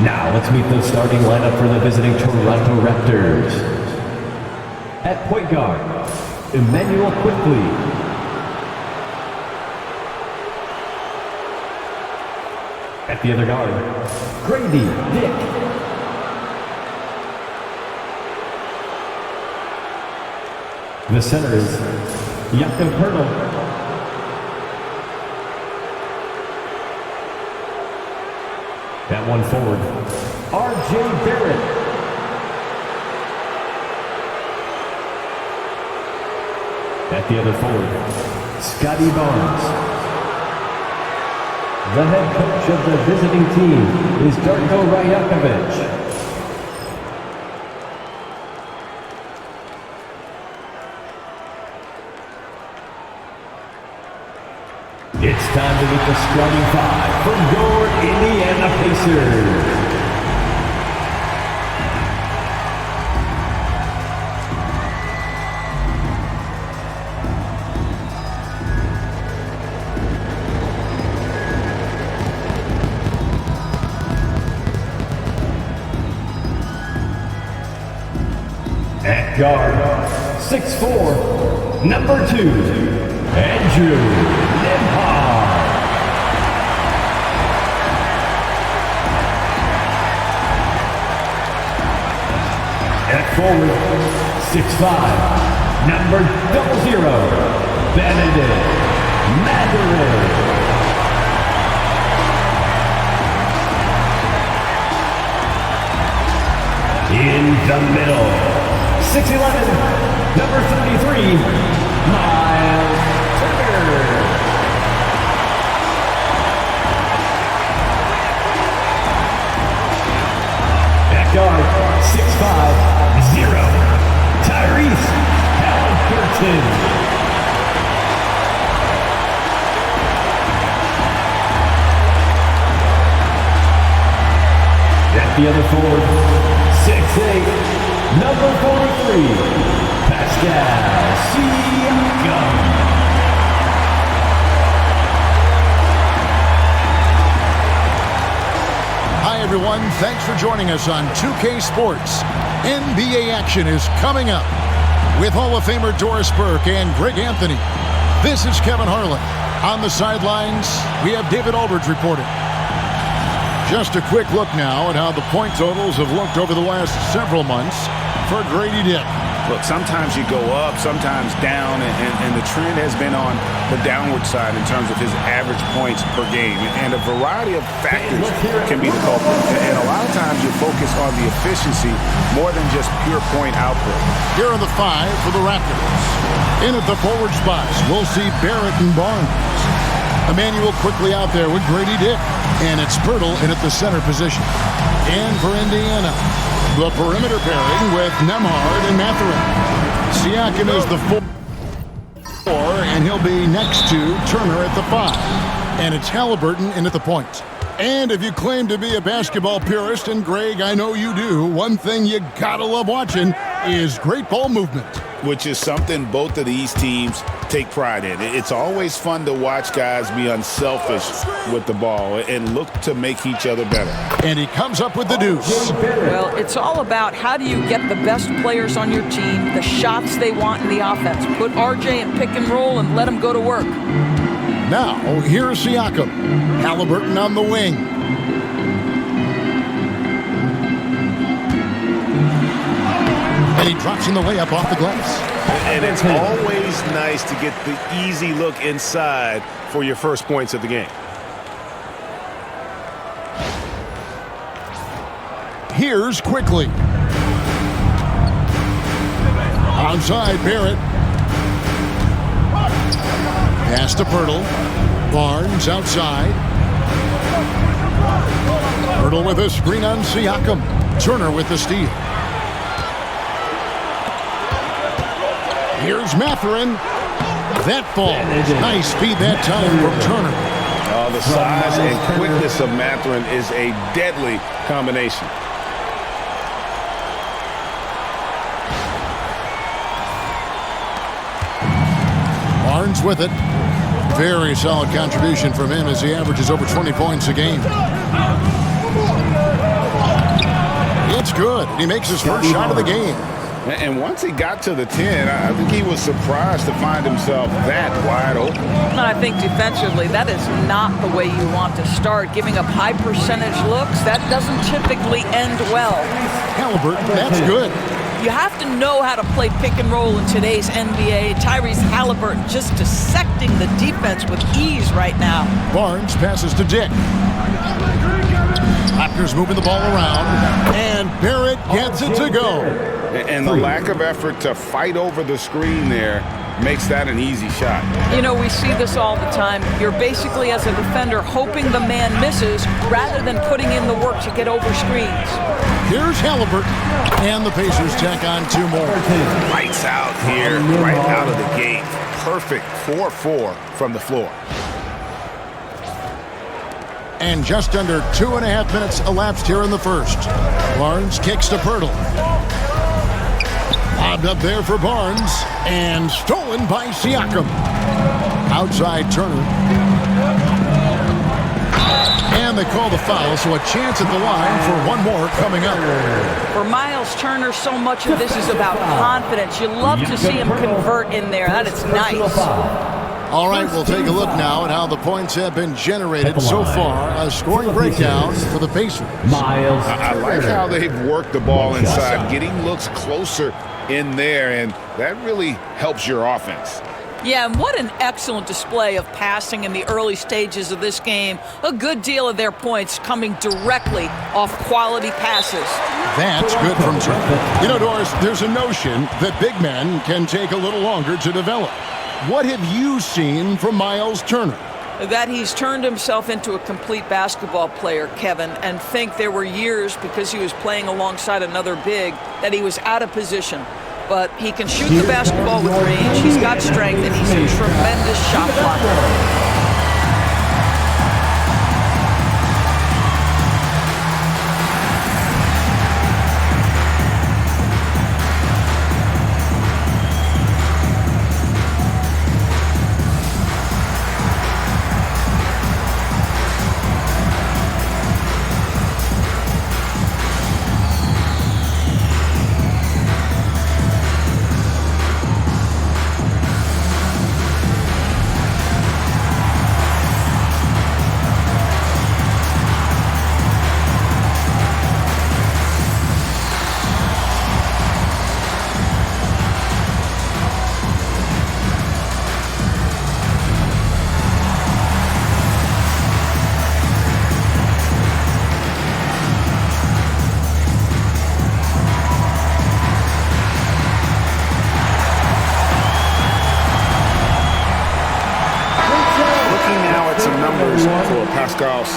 Now let's meet the starting lineup for the visiting Toronto Raptors. At point guard, Emmanuel Quickly. At the other guard, Grady Dick. The center is Jakob Poeltl. At one forward, R.J. Barrett. At the other forward, Scotty Barnes. The head coach of the visiting team is Darko Rajakovic. It's time to meet the starting five for your Indiana Pacers. At guard, 6'4", number 2, Andrew. At forward, 6'5", number 00, Benedict Mathurin. In the middle, 6'11", number 33, Miles Turner. At guard, 6'5", 0, Tyrese Halliburton. At the other forward, 6'8", number 43, Pascal Siakam. Hi everyone, thanks for joining us on 2K Sports. NBA action is coming up with Hall of Famer Doris Burke and Greg Anthony. This is Kevin Harlan. On the sidelines, we have David Aldridge reporting. Just a quick look now at how the point totals have looked over the last several months for Grady Dick. Look, sometimes you go up, sometimes down, and the trend has been on the downward side in terms of his average points per game. And a variety of factors can be the culprit. And a lot of times you focus on the efficiency more than just pure point output. Here are the five for the Raptors. In at the forward spots, we'll see Barrett and Barnes. Emmanuel quickly out there with Grady Dick. And it's Poeltl in at the center position. And for Indiana, the perimeter pairing with Nembhard and Mathurin. Siakam is the 4, and he'll be next to Turner at the 5. And it's Halliburton in at the point. And if you claim to be a basketball purist, and Greg, I know you do, one thing you gotta love watching is great ball movement. Which is something both of these teams take pride in. It's always fun to watch guys be unselfish with the ball and look to make each other better. And he comes up with the deuce. Well, it's all about how do you get the best players on your team, the shots they want in the offense. Put RJ in pick and roll and let him go to work. Now, here's Siakam. Halliburton on the wing. And he drops in the layup off the glass. And it's always nice to get the easy look inside for your first points of the game. Here's Quickly. Onside, Barrett. Pass to Poeltl. Barnes outside. Poeltl with a screen on Siakam. Turner with the steal. Here's Mathurin. That falls. Nice feed that time from Turner. The size and quickness of Mathurin is a deadly combination. Barnes with it. Very solid contribution from him as he averages over 20 points a game. good. He makes his first shot of the game. And once he got to the 10, I think he was surprised to find himself that wide open. I think defensively, that is not the way you want to start. Giving up high percentage looks, that doesn't typically end well. Halliburton, that's good. You have to know how to play pick and roll in today's NBA. Tyrese Halliburton just dissecting the defense with ease right now. Barnes passes to Dick. Raptors moving the ball around, and Barrett gets it to go. And the lack of effort to fight over the screen there makes that an easy shot. You know, we see this all the time. You're basically, as a defender, hoping the man misses rather than putting in the work to get over screens. Here's Halliburton, and the Pacers tack on 2 more. Lights out here, right out of the gate. Perfect 4-4 from the floor. And just under 2.5 minutes elapsed here in the first. Barnes kicks to Pirtle. Lobbed up there for Barnes, and stolen by Siakam. Outside Turner. And they call the foul, so a chance at the line for one more coming up. For Miles Turner, so much of this is about confidence. You love to see him convert in there. That is nice. All right, we'll take a look now at how the points have been generated so far. A scoring breakdown for the Pacers. Miles. I like how they've worked the ball inside, getting looks closer in there, and that really helps your offense. Yeah, and what an excellent display of passing in the early stages of this game. A good deal of their points coming directly off quality passes. That's good from Turner. You know, Doris, there's a notion that big men can take a little longer to develop. What have you seen from Miles Turner? That he's turned himself into a complete basketball player, Kevin, and think there were years because he was playing alongside another big that he was out of position. But he can shoot the basketball with range, he's got strength, and he's a tremendous shot blocker.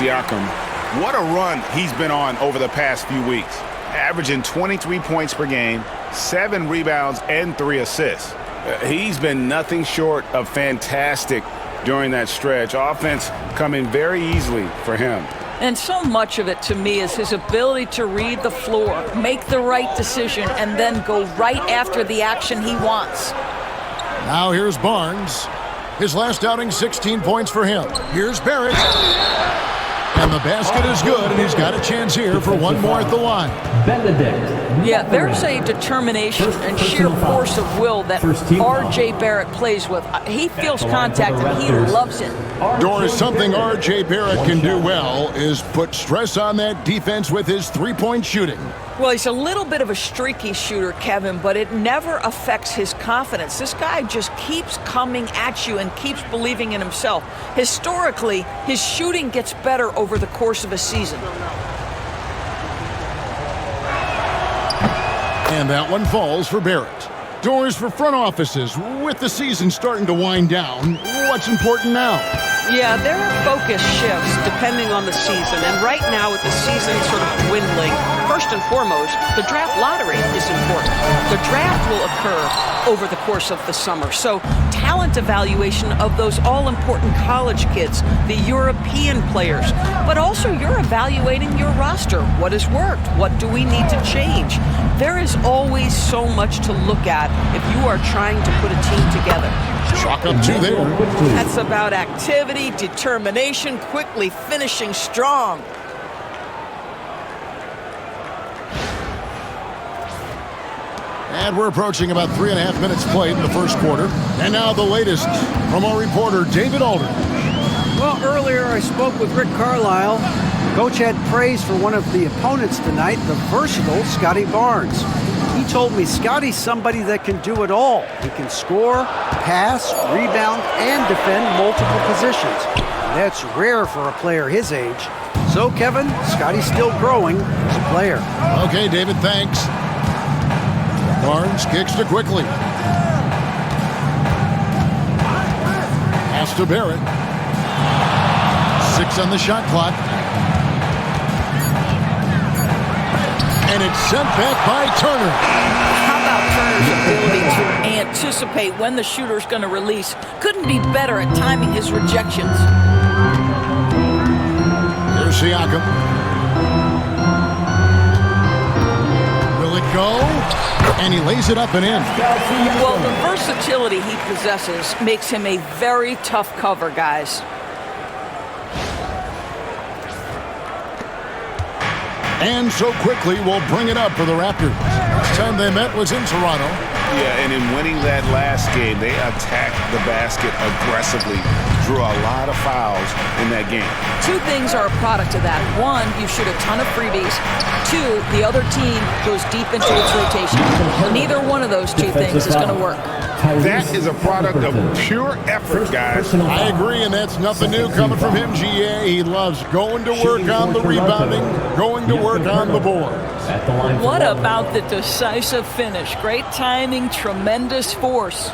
Siakam, what a run he's been on over the past few weeks. Averaging 23 points per game, 7 rebounds, and 3 assists. He's been nothing short of fantastic during that stretch. Offense coming very easily for him. And so much of it, to me, is his ability to read the floor, make the right decision, and then go right after the action he wants. Now here's Barnes. His last outing, 16 points for him. Here's Barrett. And the basket is good, and he's got a chance here for one more at the line. Benedict. Yeah, there's a determination and sheer force of will that R.J. Barrett plays with. He feels contact, and he loves it. Doris, something R.J. Barrett can do well is put stress on that defense with his three-point shooting. Well, he's a little bit of a streaky shooter, Kevin, but it never affects his confidence. This guy just keeps coming at you and keeps believing in himself. Historically, his shooting gets better over the course of a season. And that one falls for Barrett. Doors for front offices. With the season starting to wind down, what's important now? Yeah, there are focus shifts depending on the season. And right now, with the season sort of dwindling, first and foremost, the draft lottery is important. The draft will occur over the course of the summer. So talent evaluation of those all-important college kids, the European players, but also you're evaluating your roster. What has worked? What do we need to change? There is always so much to look at if you are trying to put a team together. Chalk up 2 there. That's about activity, determination, quickly finishing strong. And we're approaching about 3.5 minutes played in the first quarter. And now the latest from our reporter, David Alder. Well, earlier I spoke with Rick Carlisle. Coach had praise for one of the opponents tonight, the versatile Scotty Barnes. He told me Scotty's somebody that can do it all. He can score, pass, rebound, and defend multiple positions. That's rare for a player his age. So, Kevin, Scotty's still growing as a player. Okay, David, thanks. Barnes kicks to quickly. Pass to Barrett. 6 on the shot clock. And it's sent back by Turner. How about Turner's ability to anticipate when the shooter's going to release? Couldn't be better at timing his rejections. Here's Siakam. Will it go? And he lays it up and in. Well, the versatility he possesses makes him a very tough cover, guys. And so quickly we'll bring it up for the Raptors. Last time they met was in Toronto. Yeah, and in winning that last game, they attacked the basket aggressively. Drew a lot of fouls in that game. 2 things are a product of that. 1, you shoot a ton of freebies. 2, the other team goes deep into its rotation. Neither one of those 2 things is going to work. That is a product of pure effort, guys. I agree, and that's nothing new coming from him, GA. He loves going to work on the rebounding, going to work on the board. What about the decisive finish? Great timing, tremendous force.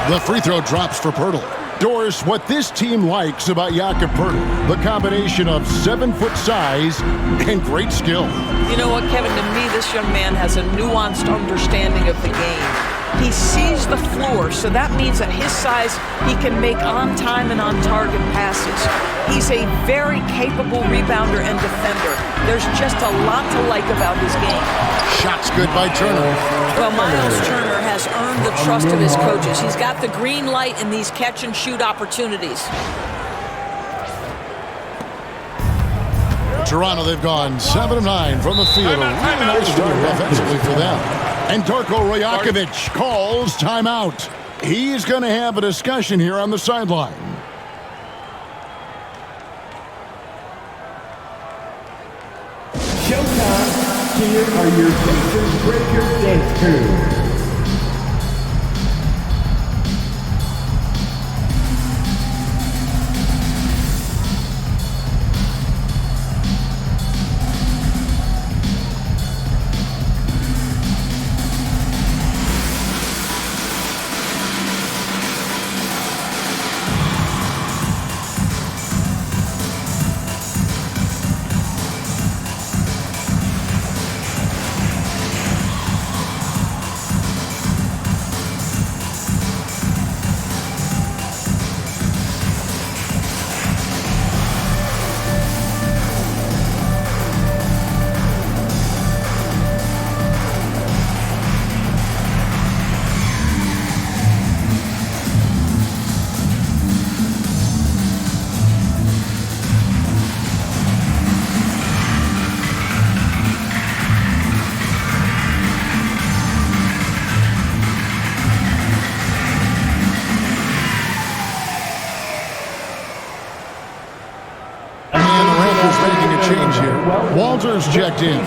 The free throw drops for Pirtle. Doris, what this team likes about Jakob Pirtle, the combination of 7-foot size and great skill. You know what, Kevin? To me, this young man has a nuanced understanding of the game. He sees the floor, so that means at his size, he can make on-time and on-target passes. He's a very capable rebounder and defender. There's just a lot to like about his game. Shots good by Turner. Well, Miles Turner has earned the trust of his coaches. He's got the green light in these catch-and-shoot opportunities. Toronto, they've gone 7 of 9 from the field. A really nice start offensively for them. And Darko Rajakovic calls timeout. He's going to have a discussion here on the sideline. Showtime. Here are your Pacers Breaker dance crew. Walters checked in.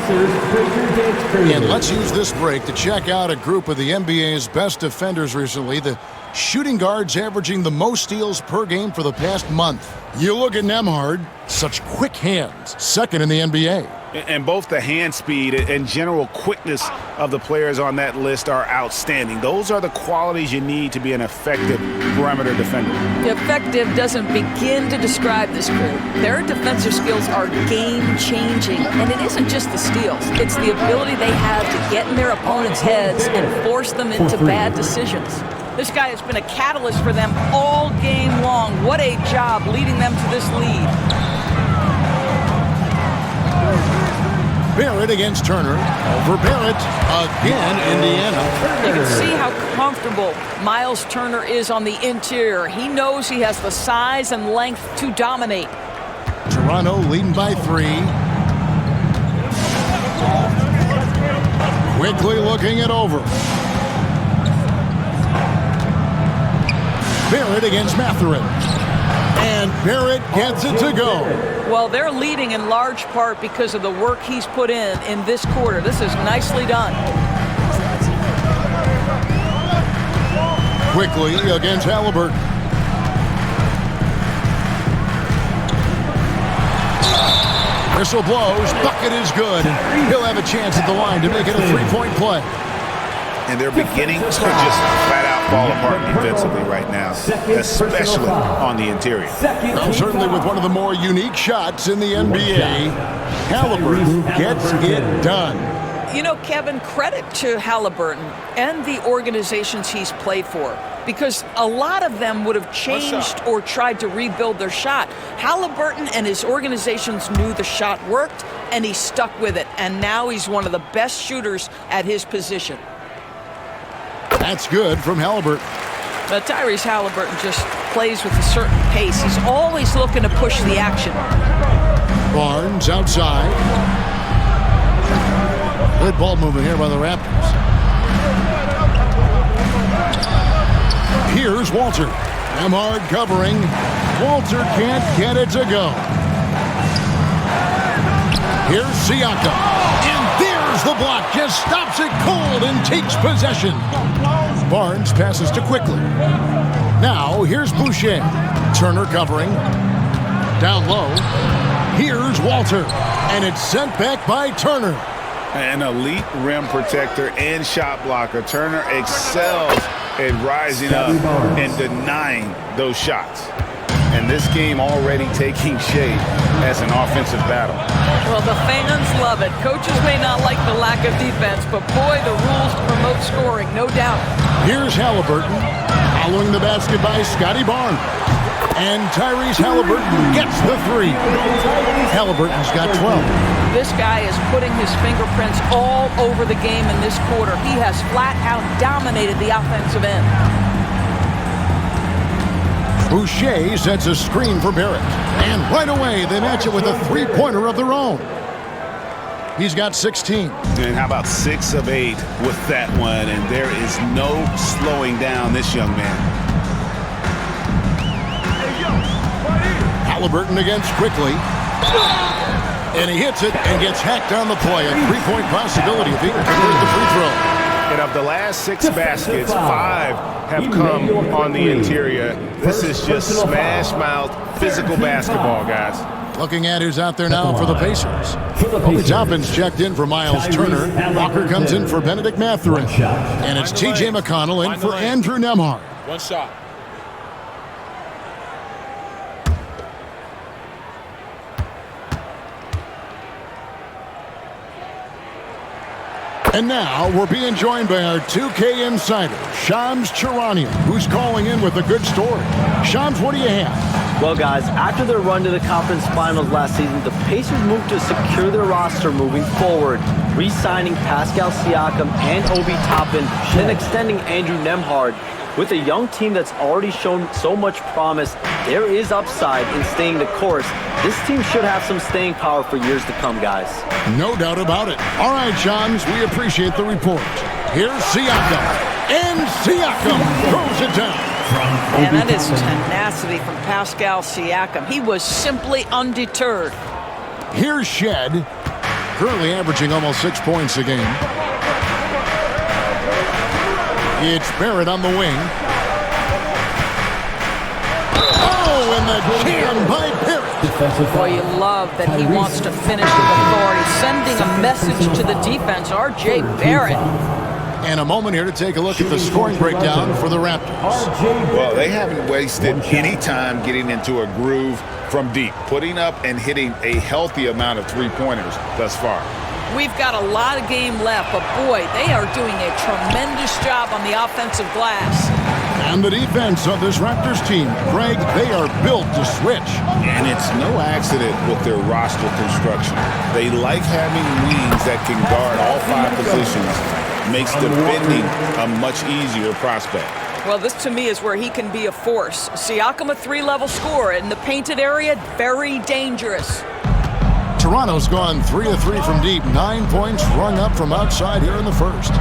And let's use this break to check out a group of the NBA's best defenders recently. The shooting guards averaging the most steals per game for the past month. You look at Nembhard, such quick hands, second in the NBA. And both the hand speed and general quickness of the players on that list are outstanding. Those are the qualities you need to be an effective perimeter defender. Effective doesn't begin to describe this crew. Their defensive skills are game-changing, and it isn't just the steals. It's the ability they have to get in their opponents' heads and force them into bad decisions. This guy has been a catalyst for them all game long. What a job leading them to this lead. Barrett against Turner. Over Barrett. Again, Indiana. You can see how comfortable Miles Turner is on the interior. He knows he has the size and length to dominate. Toronto leading by 3. Quickly looking it over. Barrett against Mathurin. And Barrett gets it to go. Well, they're leading in large part because of the work he's put in this quarter. This is nicely done. Quickly against Halliburton. Whistle blows. Bucket is good. He'll have a chance at the line to make it a 3-point play. And they're beginning to just flat out fall apart defensively right now, especially on the interior. Well, certainly with one of the more unique shots in the NBA, Halliburton gets it done. You know, Kevin, credit to Halliburton and the organizations he's played for, because a lot of them would have changed or tried to rebuild their shot. Halliburton and his organizations knew the shot worked, and he stuck with it. And now he's one of the best shooters at his position. That's good from Halliburton. But Tyrese Halliburton just plays with a certain pace. He's always looking to push the action. Barnes outside. Good ball movement here by the Raptors. Here's Walter. Nemhard covering. Walter can't get it to go. Here's Siakam. And there's the block. Just stops it cold and takes possession. Barnes passes to Quickly. Now here's Boucher. Turner covering. Down low. Here's Walter. And it's sent back by Turner. An elite rim protector and shot blocker. Turner excels at rising up and denying those shots. And this game already taking shape as an offensive battle. Well, the fans love it. Coaches may not like the lack of defense, but boy, the rules promote scoring, no doubt. Here's Halliburton. Following the basket by Scotty Barnes. And Tyrese Halliburton gets the 3. Halliburton's got 12. This guy is putting his fingerprints all over the game in this quarter. He has flat out dominated the offensive end. Boucher sets a screen for Barrett. And right away, they match it with a 3-pointer of their own. He's got 16. And how about 6 of 8 with that one? And there is no slowing down this young man. Halliburton against Quickly. And he hits it and gets hacked on the play. A 3-point possibility if he can convert the free throw. And of the last 6 baskets, 5 have come on the interior. This is just smash-mouth, physical basketball, guys. Looking at who's out there now for the Pacers. Obi Toppin's checked in for Miles Turner. Walker comes in for Benedict Mathurin. And it's T.J. McConnell in for Andrew Nemhard. One shot. And now we're being joined by our 2K insider, Shams Charania, who's calling in with a good story. Shams, what do you have? Well, guys, after their run to the conference finals last season, the Pacers moved to secure their roster moving forward, re-signing Pascal Siakam and Obi Toppin, then extending Andrew Nemhard. With a young team that's already shown so much promise, there is upside in staying the course. This team should have some staying power for years to come, guys. No doubt about it. All right, Shams, we appreciate the report. Here's Siakam. And Siakam throws it down. And that is tenacity from Pascal Siakam. He was simply undeterred. Here's Shed, currently averaging almost 6 points a game. It's Barrett on the wing. Oh, and the jam by Barrett. Boy, you love that he wants to finish with authority, sending a message to the defense. R.J. Barrett. And a moment here to take a look at the scoring breakdown for the Raptors. Well, they haven't wasted any time getting into a groove from deep, putting up and hitting a healthy amount of three-pointers thus far. We've got a lot of game left, but boy, they are doing a tremendous job on the offensive glass. And the defense of this Raptors team, Greg, they are built to switch. And it's no accident with their roster construction. They like having wings that can guard all 5 positions. Makes defending a much easier prospect. Well, this to me is where he can be a force. Siakam, a 3-level scorer in the painted area, very dangerous. Toronto's gone 3 of 3 from deep. 9 points rung up from outside here in the first.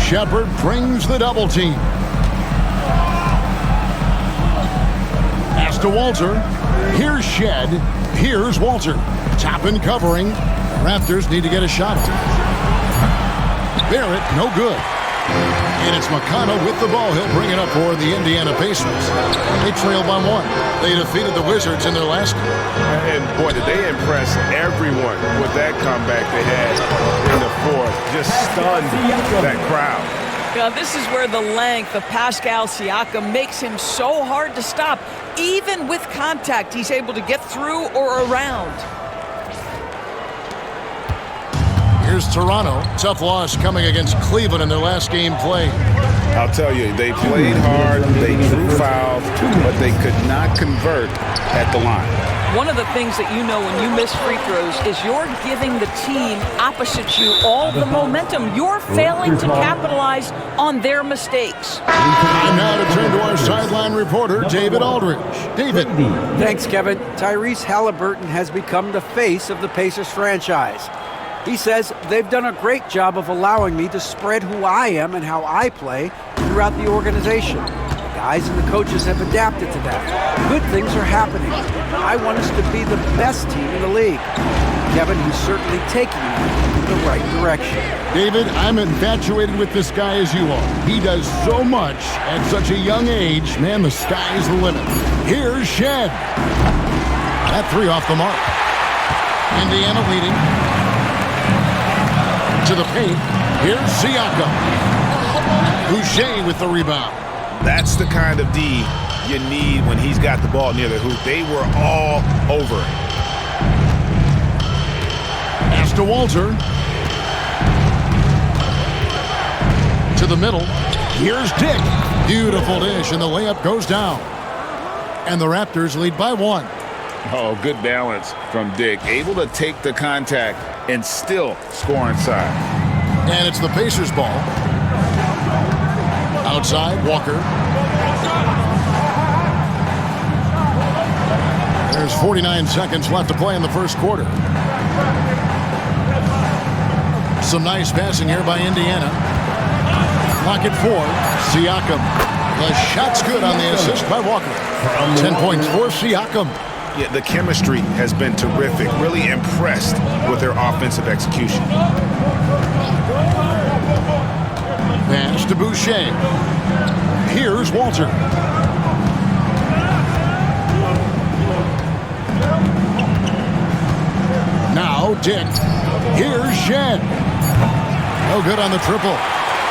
Shepard brings the double team. Pass to Walter. Here's Shed. Here's Walter. Toppin covering. Raptors need to get a shot. Barrett, no good. And it's McConnell with the ball. He'll bring it up for the Indiana Pacers. They trail by 1. They defeated the Wizards in their last game. And boy, did they impress everyone with that comeback they had in the fourth. Just stunned that crowd. Now, this is where the length of Pascal Siakam makes him so hard to stop. Even with contact, he's able to get through or around. Here's Toronto. Tough loss coming against Cleveland in their last game played. I'll tell you, they played hard, they drew fouls, but they could not convert at the line. One of the things that you know when you miss free throws is you're giving the team opposite you all the momentum. You're failing to capitalize on their mistakes. Time now to turn to our sideline reporter, David Aldridge. David. Thanks, Kevin. Tyrese Halliburton has become the face of the Pacers franchise. He says they've done a great job of allowing me to spread who I am and how I play throughout the organization. The guys and the coaches have adapted to that. Good things are happening. I want us to be the best team in the league. Kevin, he's certainly taking me in the right direction. David, I'm infatuated with this guy as you are. He does so much at such a young age. Man, the sky's the limit. Here's Shed. That 3 off the mark. Indiana leading. To the paint. Here's Siakam. Boucher with the rebound. That's the kind of D you need when he's got the ball near the hoop. They were all over it. Pass to Walter. To the middle. Here's Dick. Beautiful dish, and the layup goes down. And the Raptors lead by 1. Oh, good balance from Dick. Able to take the contact and still score inside. And it's the Pacers' ball. Outside, Walker. There's 49 seconds left to play in the first quarter. Some nice passing here by Indiana. Clock at 4. Siakam. The shot's good on the assist by Walker. 10 points for Siakam. Yeah, the chemistry has been terrific. Really impressed with their offensive execution. Pass to Boucher. Here's Walter. Now Dick. Here's Shed. No good on the triple.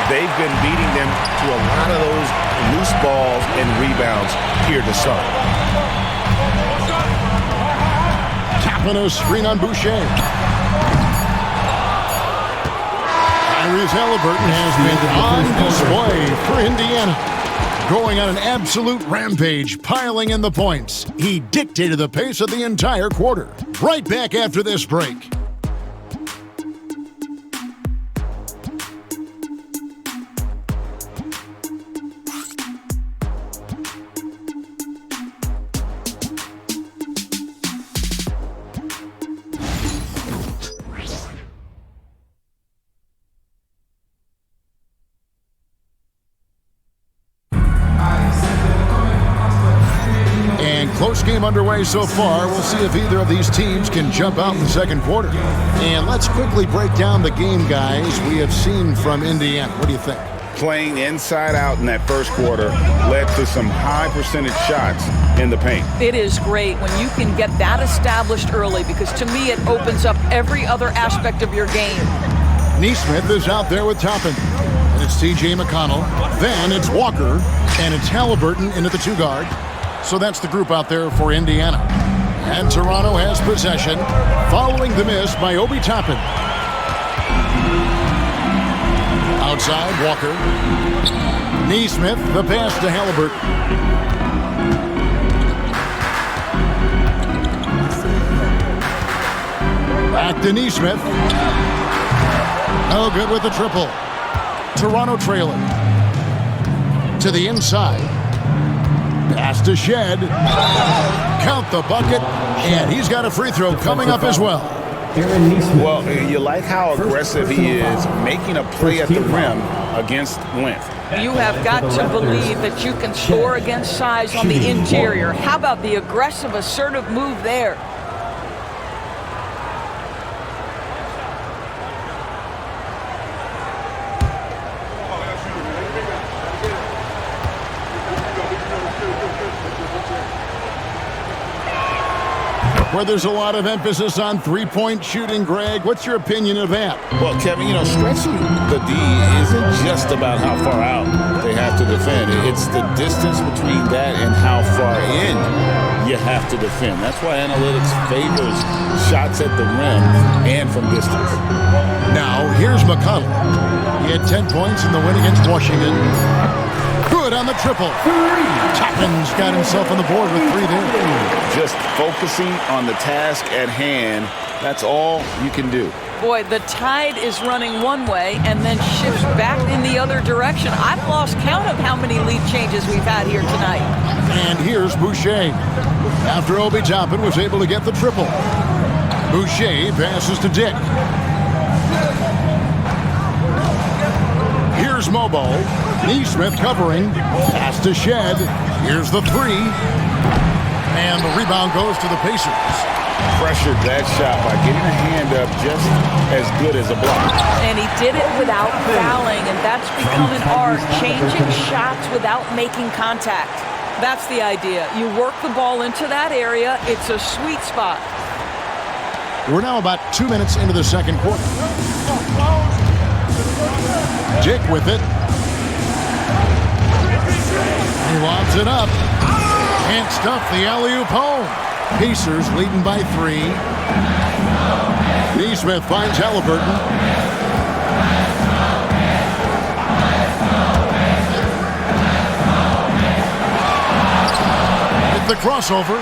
They've been beating them to a lot of those loose balls and rebounds here to start. Tapping a screen on Boucher. Tyrese Halliburton has been on display for Indiana. Going on an absolute rampage, piling in the points. He dictated the pace of the entire quarter. Right back after this break. Close game underway so far. We'll see if either of these teams can jump out in the second quarter. And let's quickly break down the game, guys, we have seen from Indiana. What do you think? Playing inside out in that first quarter led to some high percentage shots in the paint. It is great when you can get that established early because to me it opens up every other aspect of your game. Neesmith is out there with Toppin. And it's T.J. McConnell. Then it's Walker. And it's Halliburton into the 2-guard. So that's the group out there for Indiana. And Toronto has possession following the miss by Obi Toppin. Outside, Walker. Neesmith, the pass to Halliburton. Back to Neesmith. No good with the triple. Toronto trailing. to the inside. Pass to Shed. Count the bucket. And he's got a free throw coming up as well. Well, you like how aggressive he is, making a play at the rim against length. You have got to believe that you can score against size on the interior. How about the aggressive, assertive move there? Where there's a lot of emphasis on three-point shooting, Greg. What's your opinion of that? Well, Kevin, stretching the D isn't just about how far out they have to defend. It's the distance between that and how far in you have to defend. That's why analytics favors shots at the rim and from distance. Now, here's McConnell. He had 10 points in the win against Washington. Good on the triple. Toppin's got himself on the board with 3 there. Just focusing on the task at hand, that's all you can do. Boy, the tide is running one way and then shifts back in the other direction. I've lost count of how many lead changes we've had here tonight. And here's Boucher. After Obi Toppin was able to get the triple. Boucher passes to Dick. Here's Mobo. Neesmith covering. Pass to Shed. Here's the 3. And the rebound goes to the Pacers. Pressured that shot by getting a hand up just as good as a block. And he did it without fouling, and that's become an art, changing shots without making contact. That's the idea. You work the ball into that area. It's a sweet spot. We're now about 2 minutes into the second quarter. Dick with it. He lobs it up. Can't stuff the alley-oop home. Pacers leading by 3. Neesmith finds Halliburton. With the crossover.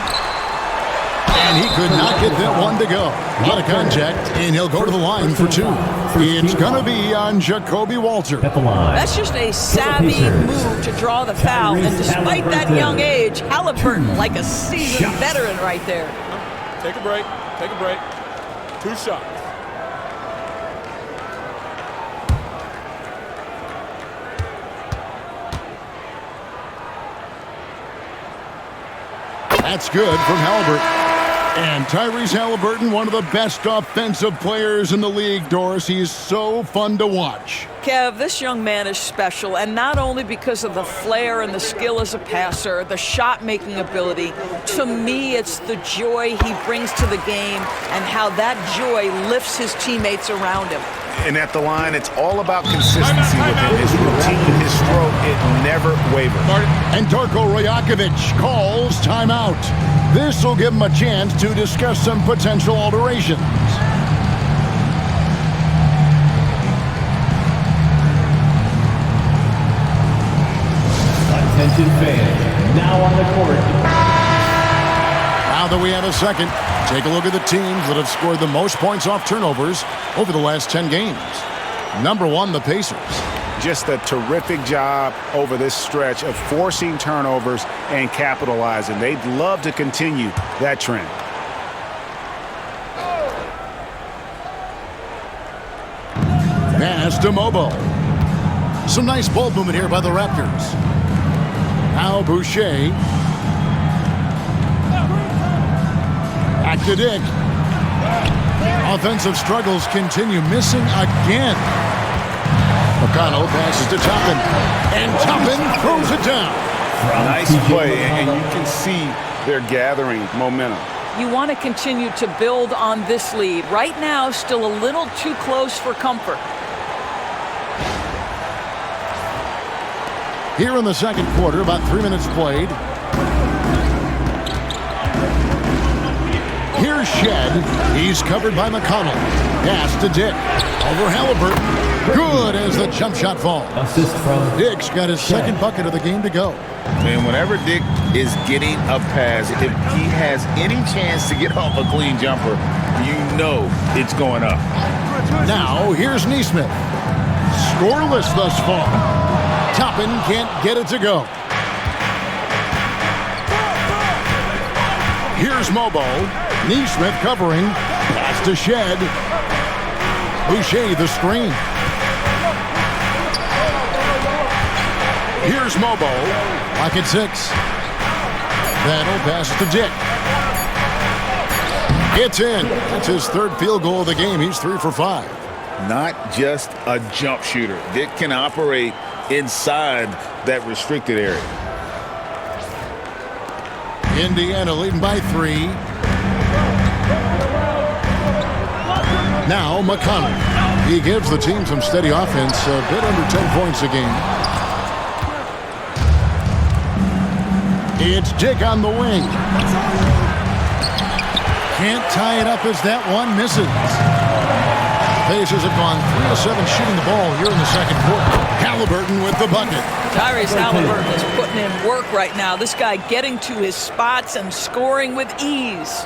And he could not get that one to go. A lot of contact, and he'll go to the line for 2. It's going to be on Jacoby Walter. That's just a savvy move to draw the foul. And despite that young age, Halliburton like a seasoned veteran right there. Take a break. Take a break. 2 shots. That's good from Halliburton. And Tyrese Halliburton, one of the best offensive players in the league, Doris. He's so fun to watch. Kev, this young man is special, and not only because of the flair and the skill as a passer, the shot-making ability. To me, it's the joy he brings to the game and how that joy lifts his teammates around him. And at the line, it's all about consistency with him. His routine, his stroke, it never wavers. And Darko Rajakovic calls timeout. This will give him a chance to discuss some potential alterations. Attention fans, now on the court. Now that we have a second, take a look at the teams that have scored the most points off turnovers over the last 10 games. Number 1, the Pacers. Just a terrific job over this stretch of forcing turnovers and capitalizing. They'd love to continue that trend. Pass to Mobo. Some nice ball movement here by the Raptors. Now Boucher. Back to Dick. Offensive struggles continue, missing again. McConnell passes to Toppin. And Toppin throws it down. Nice play, and you can see they're gathering momentum. You want to continue to build on this lead. Right now, still a little too close for comfort. Here in the second quarter, about 3 minutes played. Here's Shed. He's covered by McConnell. Pass to Dick. Over Halliburton. Good as the jump shot falls. Assist from Dick's got his second bucket of the game to go. And whenever Dick is getting a pass, if he has any chance to get off a clean jumper, you know it's going up. Now, here's Neesmith. Scoreless thus far. Toppin can't get it to go. Here's Mobo. Neesmith covering. Pass to Shed. Boucher the screen. Here's Mobo. Pocket 6. That'll pass to Dick. It's in. That's his third field goal of the game. He's 3 for 5. Not just a jump shooter. Dick can operate inside that restricted area. Indiana leading by 3. Now McConnell. He gives the team some steady offense, a bit under 10 points a game. It's Dick on the wing. Can't tie it up as that one misses. Pacers have gone 3 of 7 shooting the ball here in the second quarter. Halliburton with the bucket. Tyrese Halliburton is putting in work right now. This guy getting to his spots and scoring with ease.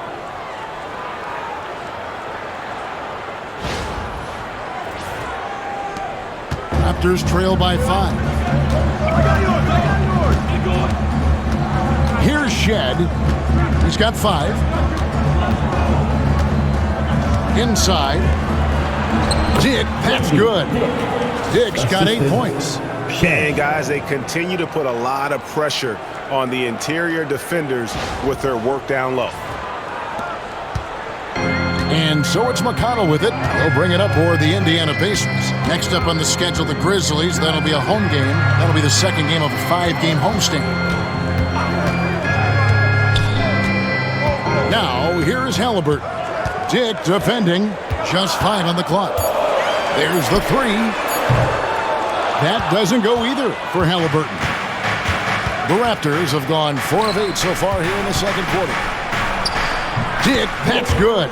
Raptors trail by 5. Here's Shed. He's got 5. Inside. Dick, that's good. Dick's got 8 points. And guys, they continue to put a lot of pressure on the interior defenders with their work down low. And so it's McConnell with it. He'll bring it up for the Indiana Pacers. Next up on the schedule, the Grizzlies. That'll be a home game. That'll be the second game of a 5-game homestand. Now, here's Halliburton. Dick defending. Just 5 on the clock. There's the 3. That doesn't go either for Halliburton. The Raptors have gone 4 of 8 so far here in the second quarter. Dick, that's good.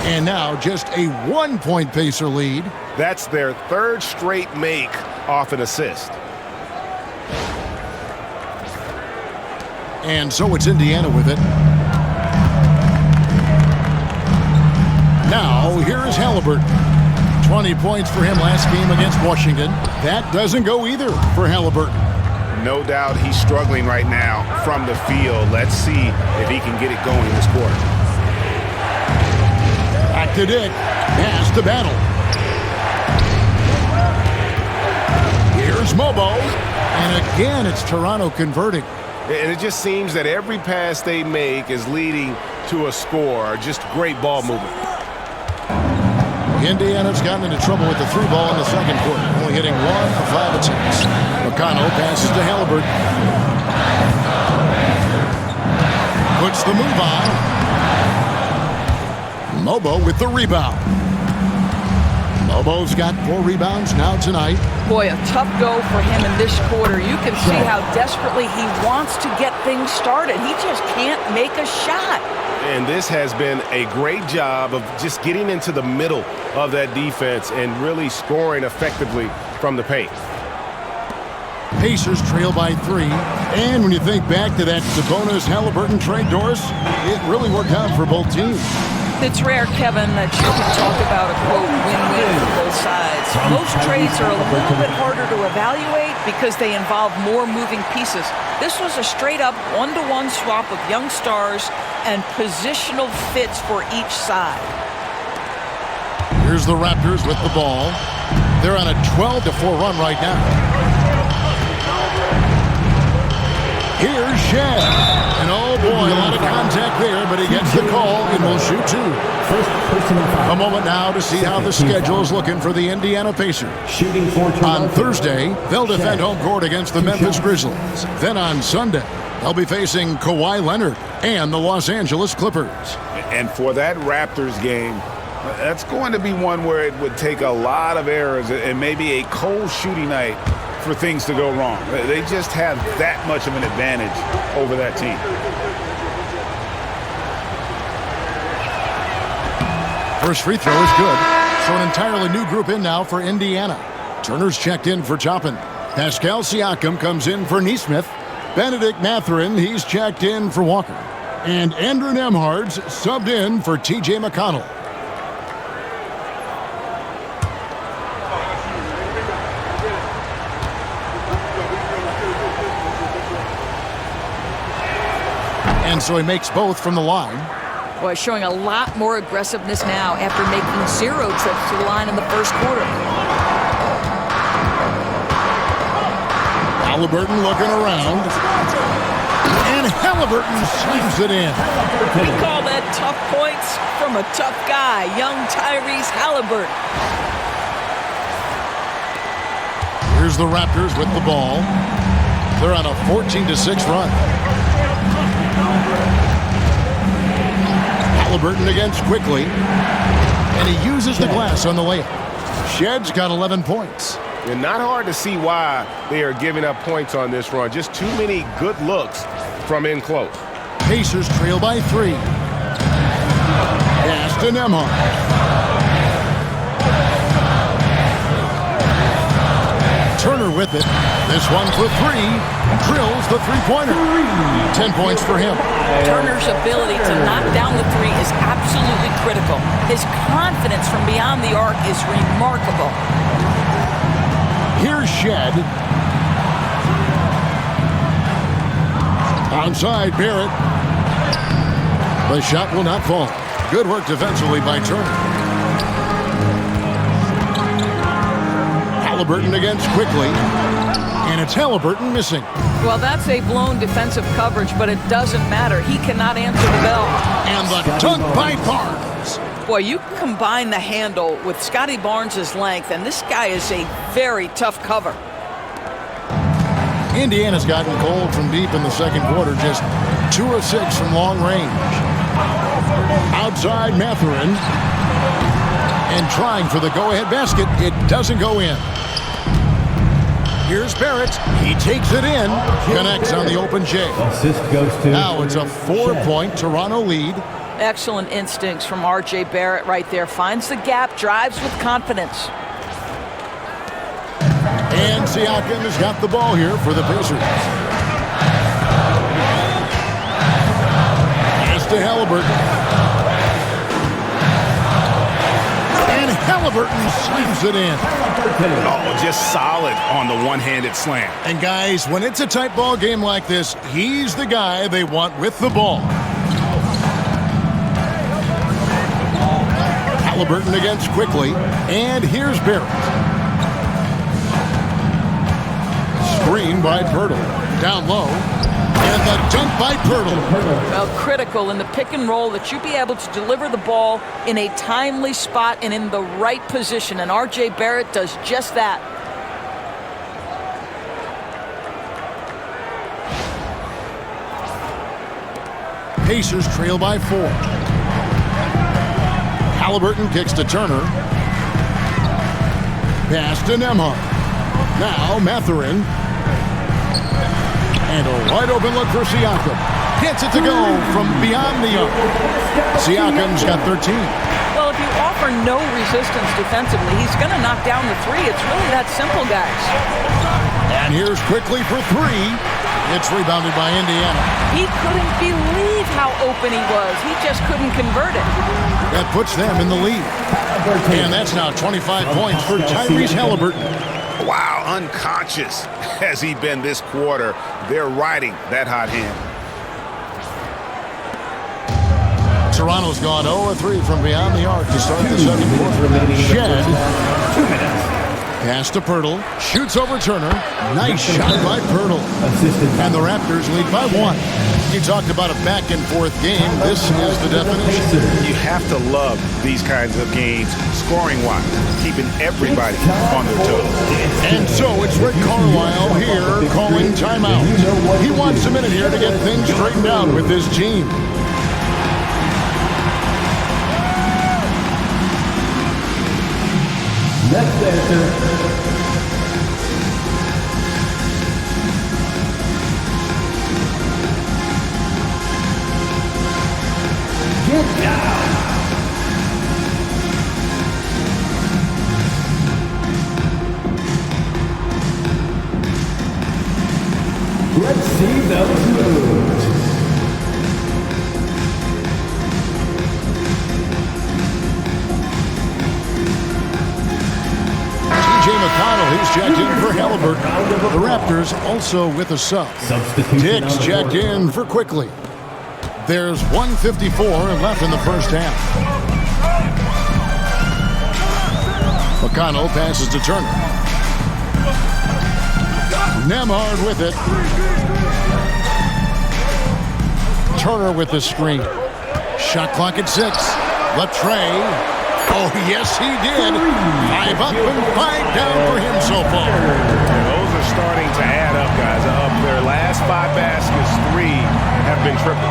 And now just a 1-point Pacer lead. That's their 3rd straight make off an assist. And so it's Indiana with it. Now, here is Halliburton. 20 points for him last game against Washington. That doesn't go either for Halliburton. No doubt he's struggling right now from the field. Let's see if he can get it going this quarter. Back to Dick. Pass to Battle. Here's Mobo. And again, it's Toronto converting. And it just seems that every pass they make is leading to a score. Just great ball movement. Indiana's gotten into trouble with the 3 ball in the second quarter, only hitting 1 of 5 attempts. McConnell passes to Halliburton. Puts the move on. Mobo with the rebound. Mobo's got 4 rebounds now tonight. Boy, a tough go for him in this quarter. You can see how desperately he wants to get things started. He just can't make a shot. And this has been a great job of just getting into the middle of that defense and really scoring effectively from the paint. Pacers trail by 3. And when you think back to that Sabonis-Halliburton trade, Doris, it really worked out for both teams. It's rare, Kevin, that you can talk about a, quote, win-win for both sides. Most trades are a little bit harder to evaluate because they involve more moving pieces. This was a straight-up one-to-one swap of young stars and positional fits for each side. Here's the Raptors with the ball. They're on a 12-4 run right now. Here's Shed. And oh boy, a lot of contact there, but he gets the call and will shoot 2. A moment now to see how the schedule is looking for the Indiana Pacers. On Thursday, they'll defend home court against the Memphis Grizzlies. Then on Sunday, they'll be facing Kawhi Leonard and the Los Angeles Clippers. And for that Raptors game, that's going to be one where it would take a lot of errors and maybe a cold shooting night for things to go wrong. They just have that much of an advantage over that team. First free throw is good. So an entirely new group in now for Indiana. Turner's checked in for Toppin. Pascal Siakam comes in for Neesmith. Benedict Mathurin, he's checked in for Walker. And Andrew Nembhard's subbed in for T.J. McConnell. And so he makes both from the line. Boy, showing a lot more aggressiveness now after making 0 trips to the line in the first quarter. Halliburton looking around. And Halliburton slams it in. We call that tough points from a tough guy, young Tyrese Halliburton. Here's the Raptors with the ball. They're on a 14-6 run. Halliburton against quickly. And he uses the glass on the layup. Shedd's got 11 points. And not hard to see why they are giving up points on this run. Just too many good looks from in close. Pacers trail by 3. Pass to Nembhard. Turner with it. This one for 3. Drills the three-pointer. 10 points for him. Turner's ability to knock down the 3 is absolutely critical. His confidence from beyond the arc is remarkable. Here's Shed. Onside Barrett. The shot will not fall. Good work defensively by Turner. Halliburton against quickly. And it's Halliburton missing. Well, that's a blown defensive coverage, but it doesn't matter. He cannot answer the bell. And the dunk by Barnes. Boy, you combine the handle with Scotty Barnes' length, and this guy is a very tough cover. Indiana's gotten cold from deep in the second quarter, just 2 of 6 from long range. Outside Mathurin. And trying for the go-ahead basket. It doesn't go in. Here's Barrett. He takes it in. Connects on the open J. Assist goes to... Now it's a 4-point Toronto lead. Excellent instincts from R.J. Barrett right there. Finds the gap, drives with confidence. And Siakam has got the ball here for the Pacers. Pass to Halliburton. And Halliburton slams it in. Oh, just solid on the one-handed slam. And guys, when it's a tight ball game like this, he's the guy they want with the ball. Halliburton against quickly. And here's Barrett. Screen by Pirtle. Down low. And the dunk by Pirtle. Well, critical in the pick and roll that you be able to deliver the ball in a timely spot and in the right position. And R.J. Barrett does just that. Pacers trail by 4. Halliburton kicks to Turner. Pass to Nembhard. Now Mathurin. And a wide open look for Siakam. Gets it to go from beyond the arc. Siakam's got 13. Well, if you offer no resistance defensively, he's going to knock down the 3. It's really that simple, guys. And here's quickly for 3. It's rebounded by Indiana. He couldn't believe how open he was. He just couldn't convert it. That puts them in the lead. And that's now 25 points for Tyrese Halliburton. Wow, unconscious has he been this quarter. They're riding that hot hand. Toronto's gone 0-3 from beyond the arc to start the second quarter. Shed. 2 minutes. Pass to Pirtle. Shoots over Turner. Nice shot by Pirtle. And the Raptors lead by 1. You talked about a back-and-forth game. This is the definition. You have to love these kinds of games, scoring-wise, keeping everybody on their toes. And so it's Rick Carlisle here calling timeout. He wants a minute here to get things straightened out with his team. Next answer. Get down. Let's see those moves. McConnell, he's checked in for Halliburton. The Raptors also with a sub. Dix checked in for quickly. There's 1:54 left in the first half. McConnell passes to Turner. Nemhard with it. Turner with the screen. Shot clock at 6. Latrey. Oh, yes, he did. 5 up and 5 down for him so far. Those are starting to add up, guys. Up their last 5 baskets, 3 have been triple.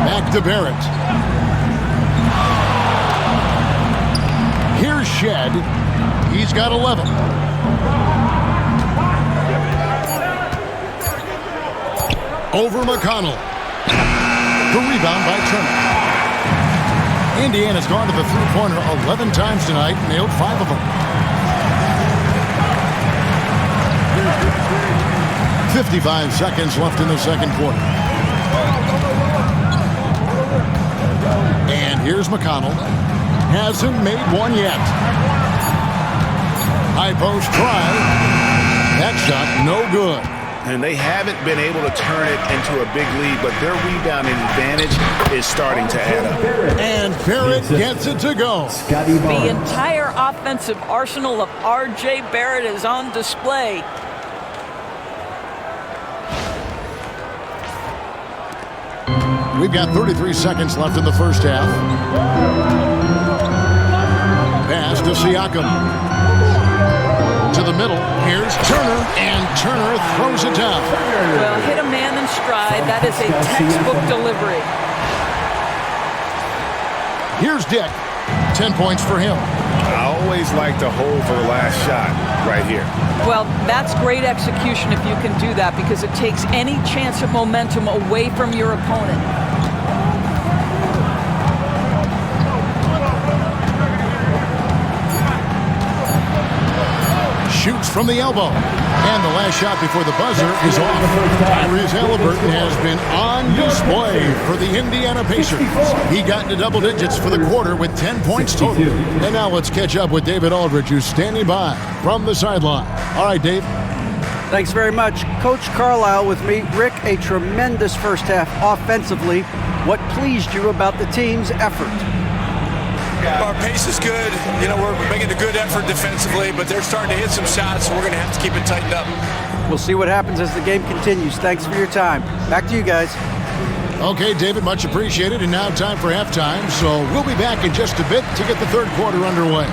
Back to Barrett. Here's Shed. He's got 11. Over McConnell. The rebound by Turner. Indiana's gone to the three-pointer 11 times tonight, nailed 5 of them. 55 seconds left in the second quarter. And here's McConnell. Hasn't made one yet. High post try. That shot no good. And they haven't been able to turn it into a big lead, but their rebounding advantage is starting to add up. And Barrett gets it to go. The entire offensive arsenal of R.J. Barrett is on display. We've got 33 seconds left in the first half. Pass to Siakam. To the middle. Here's Turner, and Turner throws it down. Well, hit a man in stride. That is a textbook delivery. Here's Dick. 10 points for him. I always like to hold for the last shot right here. Well, that's great execution if you can do that, because it takes any chance of momentum away from your opponent. Shoots from the elbow. And the last shot before the buzzer is off. Tyrese Halliburton has been on display for the Indiana Pacers. He got into double digits for the quarter with 10 points total. And now let's catch up with David Aldridge, who's standing by from the sideline. All right, Dave. Thanks very much. Coach Carlisle with me. Rick, a tremendous first half offensively. What pleased you about the team's effort? Our pace is good. You know, we're making a good effort defensively, but they're starting to hit some shots, so we're going to have to keep it tightened up. We'll see what happens as the game continues. Thanks for your time. Back to you guys. Okay, David, much appreciated. And now time for halftime. So we'll be back in just a bit to get the third quarter underway.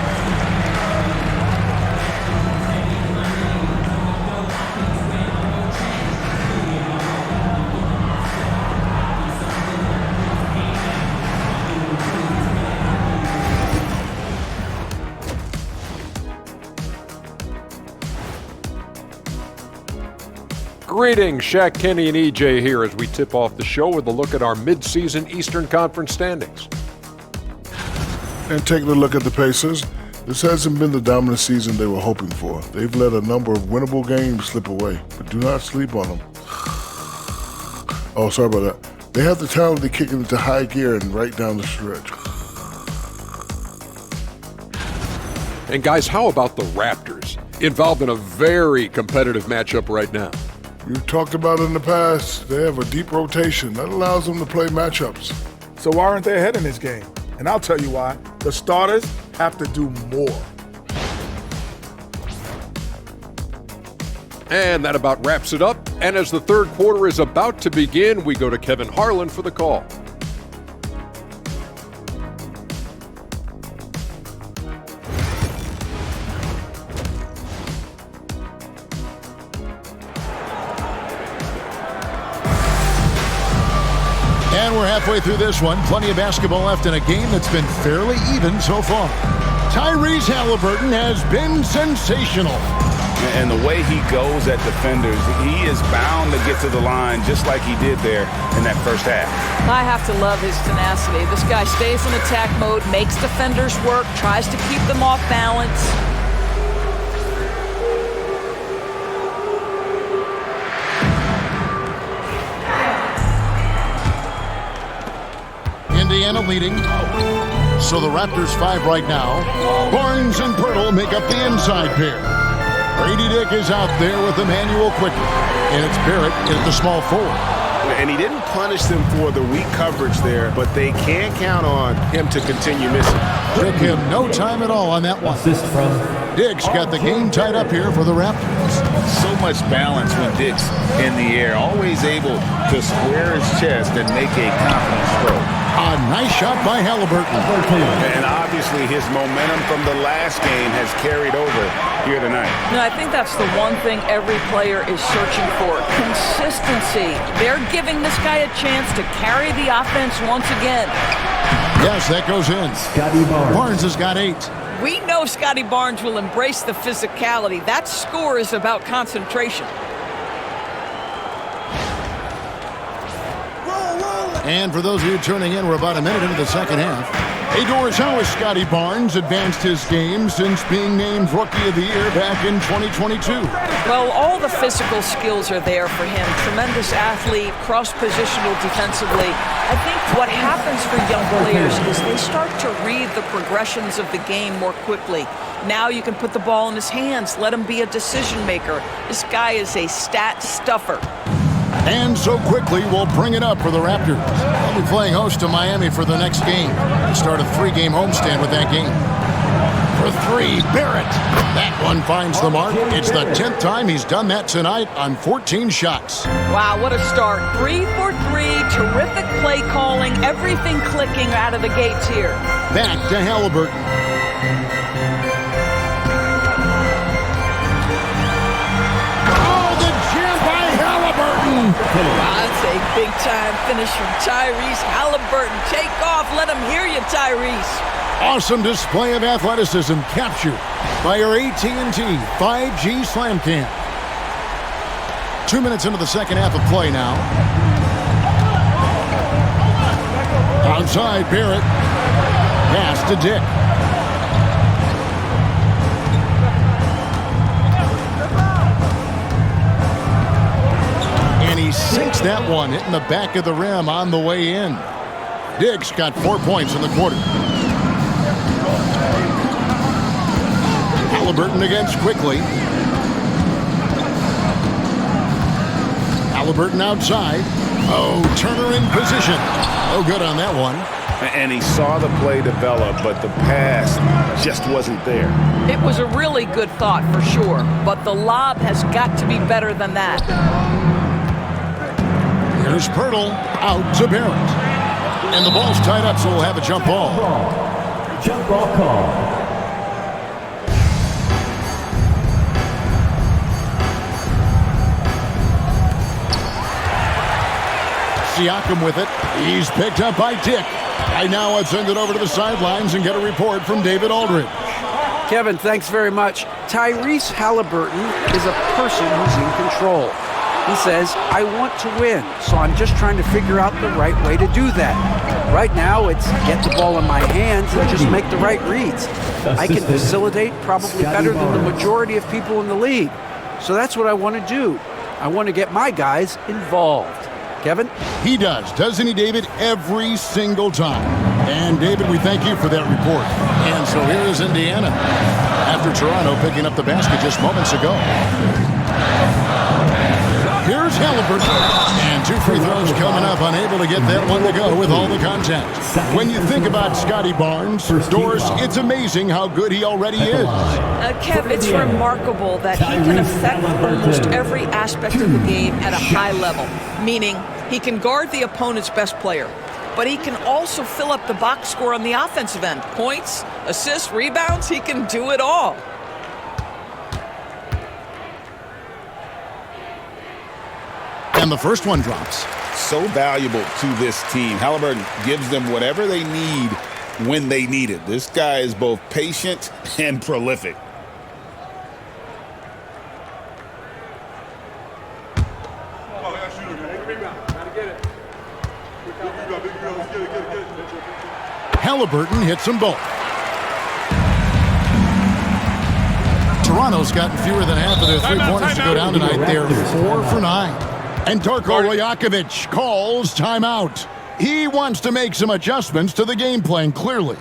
Greetings, Shaq, Kenny, and EJ here as we tip off the show with a look at our mid-season Eastern Conference standings. And taking a look at the Pacers, this hasn't been the dominant season they were hoping for. They've let a number of winnable games slip away, but do not sleep on them. Oh, sorry about that. They have the talent to kick it into high gear and right down the stretch. And guys, how about the Raptors? Involved in a very competitive matchup right now. You've talked about it in the past. They have a deep rotation. That allows them to play matchups. So why aren't they ahead in this game? And I'll tell you why. The starters have to do more. And that about wraps it up. And as the third quarter is about to begin, we go to Kevin Harlan for the call. And we're halfway through this one. Plenty of basketball left in a game that's been fairly even so far. Tyrese Halliburton has been sensational. And the way he goes at defenders, he is bound to get to the line just like he did there in that first half. I have to love his tenacity. This guy stays in attack mode, makes defenders work, tries to keep them off balance. Indiana leading. So the Raptors 5 right now. Barnes and Pirtle make up the inside pair. Brady Dick is out there with Emmanuel quickly. And it's Barrett at the small forward. And he didn't punish them for the weak coverage there, but they can't count on him to continue missing. Took him no time at all on that one. Assist from Diggs got the game tied up here for the Raptors. So much balance when Dick's in the air, always able to square his chest and make a confident stroke. A nice shot by Halliburton. And obviously his momentum from the last game has carried over here tonight. No, I think that's the one thing every player is searching for. Consistency. They're giving this guy a chance to carry the offense once again. Yes, that goes in. Scotty Barnes. Barnes has got 8. We know Scotty Barnes will embrace the physicality. That score is about concentration. And for those of you tuning in, we're about a minute into the second half. Hey, Doris, how has Scotty Barnes advanced his game since being named Rookie of the Year back in 2022? Well, all the physical skills are there for him. Tremendous athlete, cross-positional defensively. I think what happens for young players is they start to read the progressions of the game more quickly. Now you can put the ball in his hands, let him be a decision maker. This guy is a stat stuffer. And so quickly, we'll bring it up for the Raptors. They'll be playing host to Miami for the next game. They start a 3-game homestand with that game. For 3, Barrett. That one finds the mark. It's the 10th time he's done that tonight on 14 shots. Wow, what a start. 3 for 3, terrific play calling, everything clicking out of the gates here. Back to Halliburton. Oh, the jam by Halliburton. That's a big-time finish from Tyrese Halliburton. Take off. Let him hear you, Tyrese. Awesome display of athleticism captured by our AT&T 5G Slam Cam. 2 minutes into the second half of play now. Outside, Barrett. Pass to Dick. And he sinks that one, hitting the back of the rim on the way in. Dick's got 4 points in the quarter. Halliburton against quickly. Halliburton outside. Oh, Turner in position. Oh, good on that one. And he saw the play develop, but the pass just wasn't there. It was a really good thought for sure, but the lob has got to be better than that. Here's Pirtle out to Barrett. And the ball's tied up, so we'll have a jump ball. Jump ball call. Siakam with it. He's picked up by Dick. Right now, let's send it over to the sidelines and get a report from David Aldridge. Kevin, thanks very much. Tyrese Halliburton is a person who's in control. He says, I want to win, so I'm just trying to figure out the right way to do that. Right now, it's get the ball in my hands and just make the right reads. I can facilitate probably better than the majority of people in the league. So that's what I want to do. I want to get my guys involved. Kevin? He does, doesn't he, David? Every single time. And, David, we thank you for that report. And so here is Indiana after Toronto picking up the basket just moments ago. Here's Halliburton. And 2 free throws coming up, unable to get that one to go with all the contact. When you think about Scotty Barnes, Doris, it's amazing how good he already is. Kev, it's remarkable that he can affect almost every aspect of the game at a high level, meaning he can guard the opponent's best player, but he can also fill up the box score on the offensive end. Points, assists, rebounds, he can do it all. And the first one drops. So valuable to this team. Halliburton gives them whatever they need when they need it. This guy is both patient and prolific. Halliburton hits them both. Toronto's gotten fewer than half of their three-pointers to go down tonight. They're 4 for 9. And Darko Rajakovic calls timeout. He wants to make some adjustments to the game plan, clearly.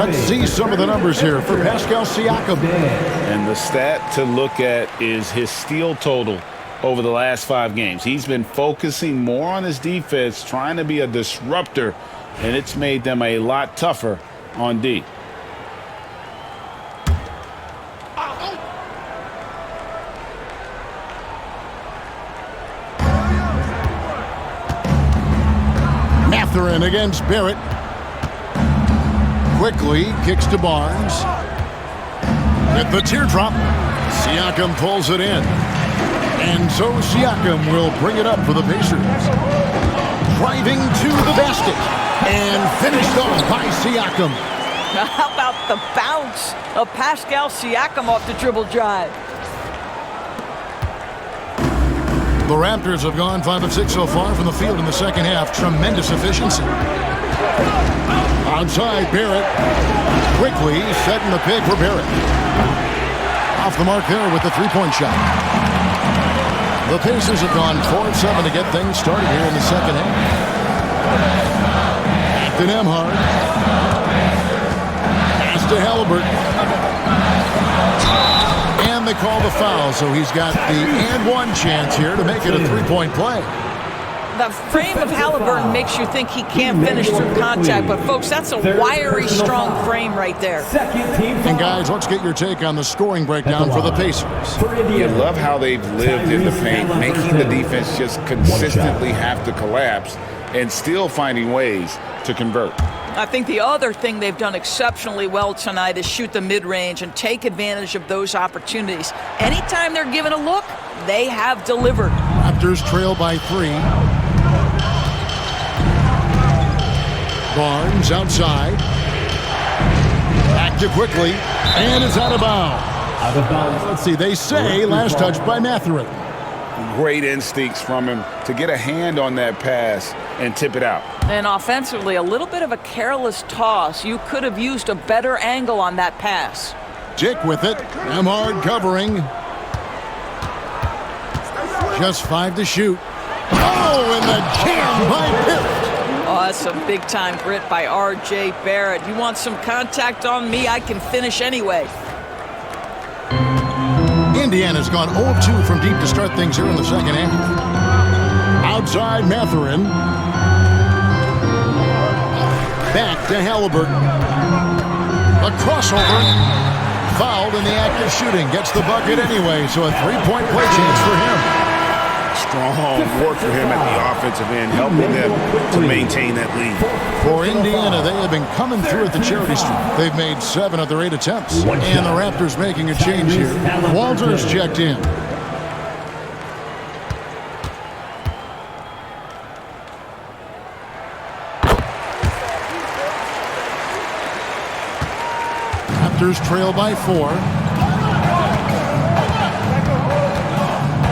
Let's see some of the numbers here for Pascal Siakam. And the stat to look at is his steal total over the last 5 games. He's been focusing more on his defense, trying to be a disruptor, and it's made them a lot tougher on D. Mathurin against Barrett. Quickly kicks to Barnes. At the teardrop, Siakam pulls it in. And so Siakam will bring it up for the Pacers. Driving to the basket. And finished off by Siakam. How about the bounce of Pascal Siakam off the dribble drive? The Raptors have gone 5 of 6 so far from the field in the second half. Tremendous efficiency. Outside, Barrett. Quickly setting the pick for Barrett. Off the mark there with the three-point shot. The Pacers have gone 4 of 7 to get things started here in the second half. Back to Nembhard. Pass to Halliburton. And they call the foul, so he's got the and one chance here to make it a three-point play. The frame of Halliburton makes you think he can't finish through contact, but folks, that's a wiry, strong frame right there. And guys, let's get your take on the scoring breakdown for the Pacers. You love how they've lived in the paint, making the defense just consistently have to collapse and still finding ways to convert. I think the other thing they've done exceptionally well tonight is shoot the mid-range and take advantage of those opportunities. Anytime they're given a look, they have delivered. Raptors trail by 3. Barnes outside. Back to quickly. And it's out of bounds. Out of bounds. Let's see, they say last touch by Mathurin. Great instincts from him to get a hand on that pass and tip it out. And offensively, a little bit of a careless toss. You could have used a better angle on that pass. Dick with it. Nembhard covering. Just 5 to shoot. Oh, and the jam by Barrett. Oh, that's some big-time grit by R.J. Barrett. You want some contact on me, I can finish anyway. Indiana's gone 0-2 from deep to start things here in the second half. Outside Mathurin. Back to Halliburton. A crossover. Fouled in the act of shooting. Gets the bucket anyway, so a three-point play chance for him. Strong work for him at the offensive end, helping them to maintain that lead. For Indiana, they have been coming through at the charity stripe. They've made 7 of their 8 attempts. And the Raptors making a change here. Walters checked in. Raptors trail by 4.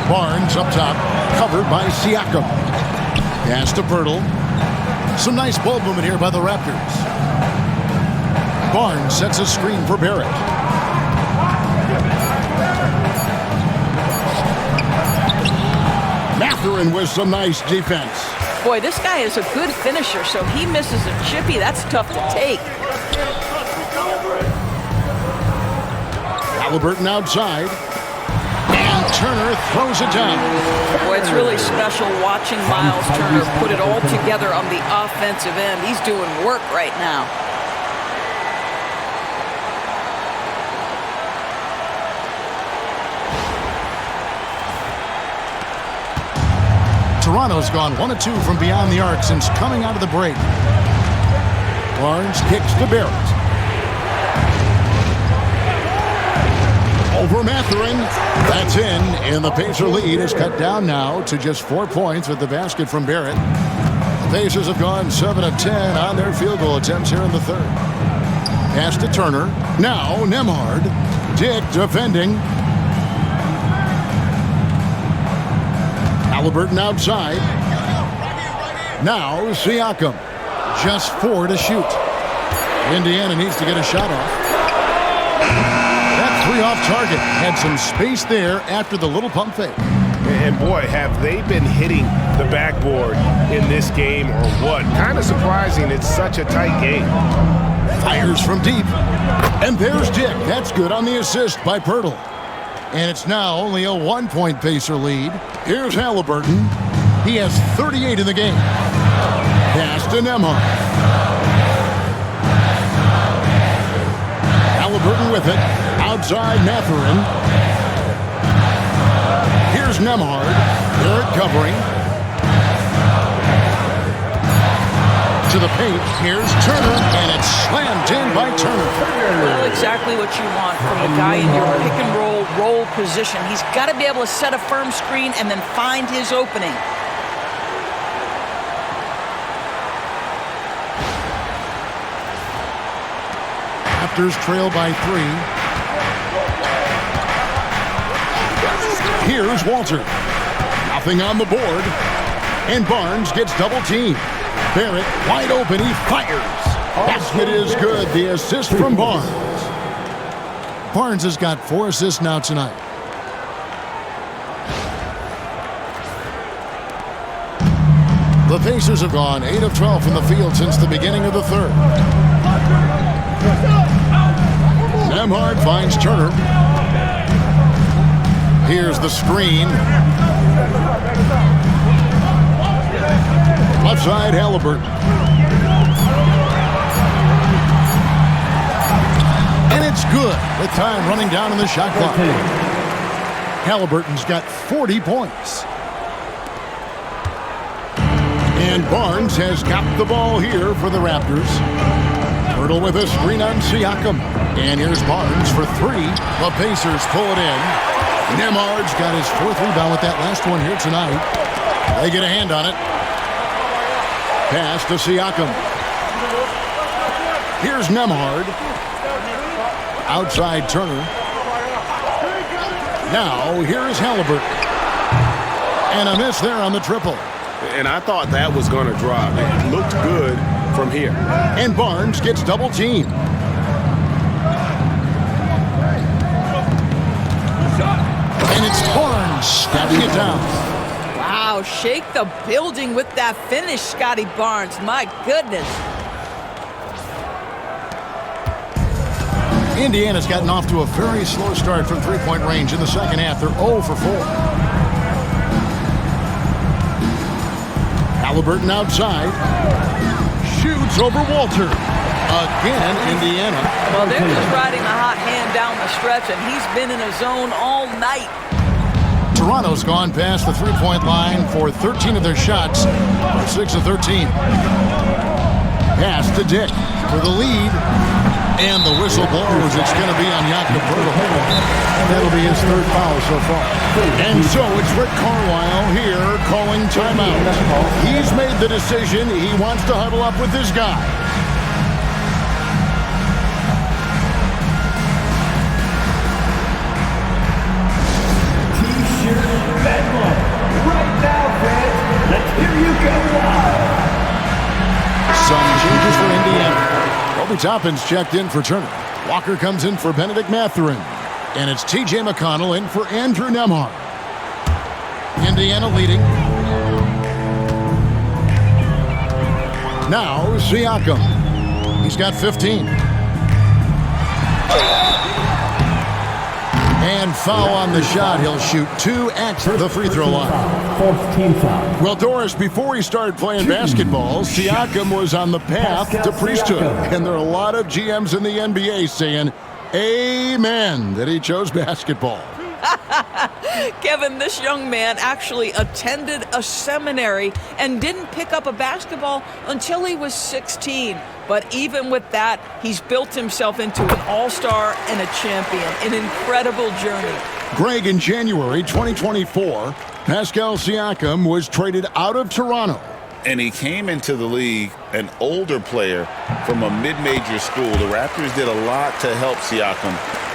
Barnes up top, covered by Siakam. Pass to Pirtle. Some nice ball movement here by the Raptors. Barnes sets a screen for Barrett. Mathurin with some nice defense. Boy, this guy is a good finisher, so he misses a chippy. That's tough to take. Halliburton outside. And Turner throws it down. Boy, it's really special watching Miles Turner put it all together on the offensive end. He's doing work right now. Toronto's gone 1 of 2 from beyond the arc since coming out of the break. Barnes kicks to Barrett. Over Mathurin. That's in, and the Pacer lead is cut down now to just 4 points with the basket from Barrett. The Pacers have gone 7 of 10 on their field goal attempts here in the third. Pass to Turner. Now Nembhard. Dick defending. Halliburton outside. Now Siakam. Just 4 to shoot. Indiana needs to get a shot off. That 3 off target. Had some space there after the little pump fake. And boy, have they been hitting the backboard in this game or what? Kind of surprising it's such a tight game. Fires from deep. And there's Dick. That's good on the assist by Pirtle. And it's now only a 1-point Pacer lead. Here's Halliburton. He has 38 in the game. Pass to Nembhard. Halliburton with it. Outside Mathurin. Here's Nembhard. Barrett covering. To the paint. Here's Turner. And it's slammed in by Turner. Well, exactly what you want from the guy in your pick-and-roll position. He's got to be able to set a firm screen and then find his opening. Raptors trail by 3. Here's Walter. Nothing on the board. And Barnes gets double teamed. Barrett wide open. He fires. Basket is good. The assist from Barnes. Barnes has got 4 assists now tonight. The Pacers have gone 8 of 12 from the field since the beginning of the third. Nembhard finds Turner. Here's the screen. Left side, Halliburton. And it's good with time running down in the shot clock. Halliburton's got 40 points. And Barnes has got the ball here for the Raptors. Pirtle with a screen on Siakam. And here's Barnes for 3. The Pacers pull it in. Nembhard's got his 4th rebound with that last one here tonight. They get a hand on it. Pass to Siakam. Here's Nembhard. Outside Turner. Now here's Halliburton. And a miss there on the triple. And I thought that was going to drop. It looked good from here. And Barnes gets double teamed. And it's Barnes stabbing it down. Wow, shake the building with that finish, Scotty Barnes. My goodness. Indiana's gotten off to a very slow start from three-point range in the second half. They're 0 for 4. Halliburton outside. Shoots over Walter. Again, Indiana. Well, they're just riding a hot hand down the stretch, and he's been in a zone all night. Toronto's gone past the three-point line for 13 of their shots. 6 of 13. Pass to Dick for the lead. And the whistle blows. It's going to be on Jakob Poeltl. That'll be his 3rd foul so far. And so it's Rick Carlisle here calling timeout. He's made the decision. He wants to huddle up with his guy. T-shirt bedlam. Right now, fans. Let's hear you go wild. Some changes for Indiana. Obi Toppin's checked in for Turner. Walker comes in for Benedict Mathurin. And it's T.J. McConnell in for Andrew Nembhard. Indiana leading. Now Siakam. He's got 15. And foul on the shot. He'll shoot 2 at the free throw line. 4th team foul. Well, Doris, before he started playing basketball, Siakam was on the path to priesthood. And there are a lot of GMs in the NBA saying, amen, that he chose basketball. Kevin, this young man actually attended a seminary and didn't pick up a basketball until he was 16. But even with that, he's built himself into an all-star and a champion. An incredible journey. Greg, in January 2024, Pascal Siakam was traded out of Toronto. And he came into the league an older player from a mid-major school. The Raptors did a lot to help Siakam,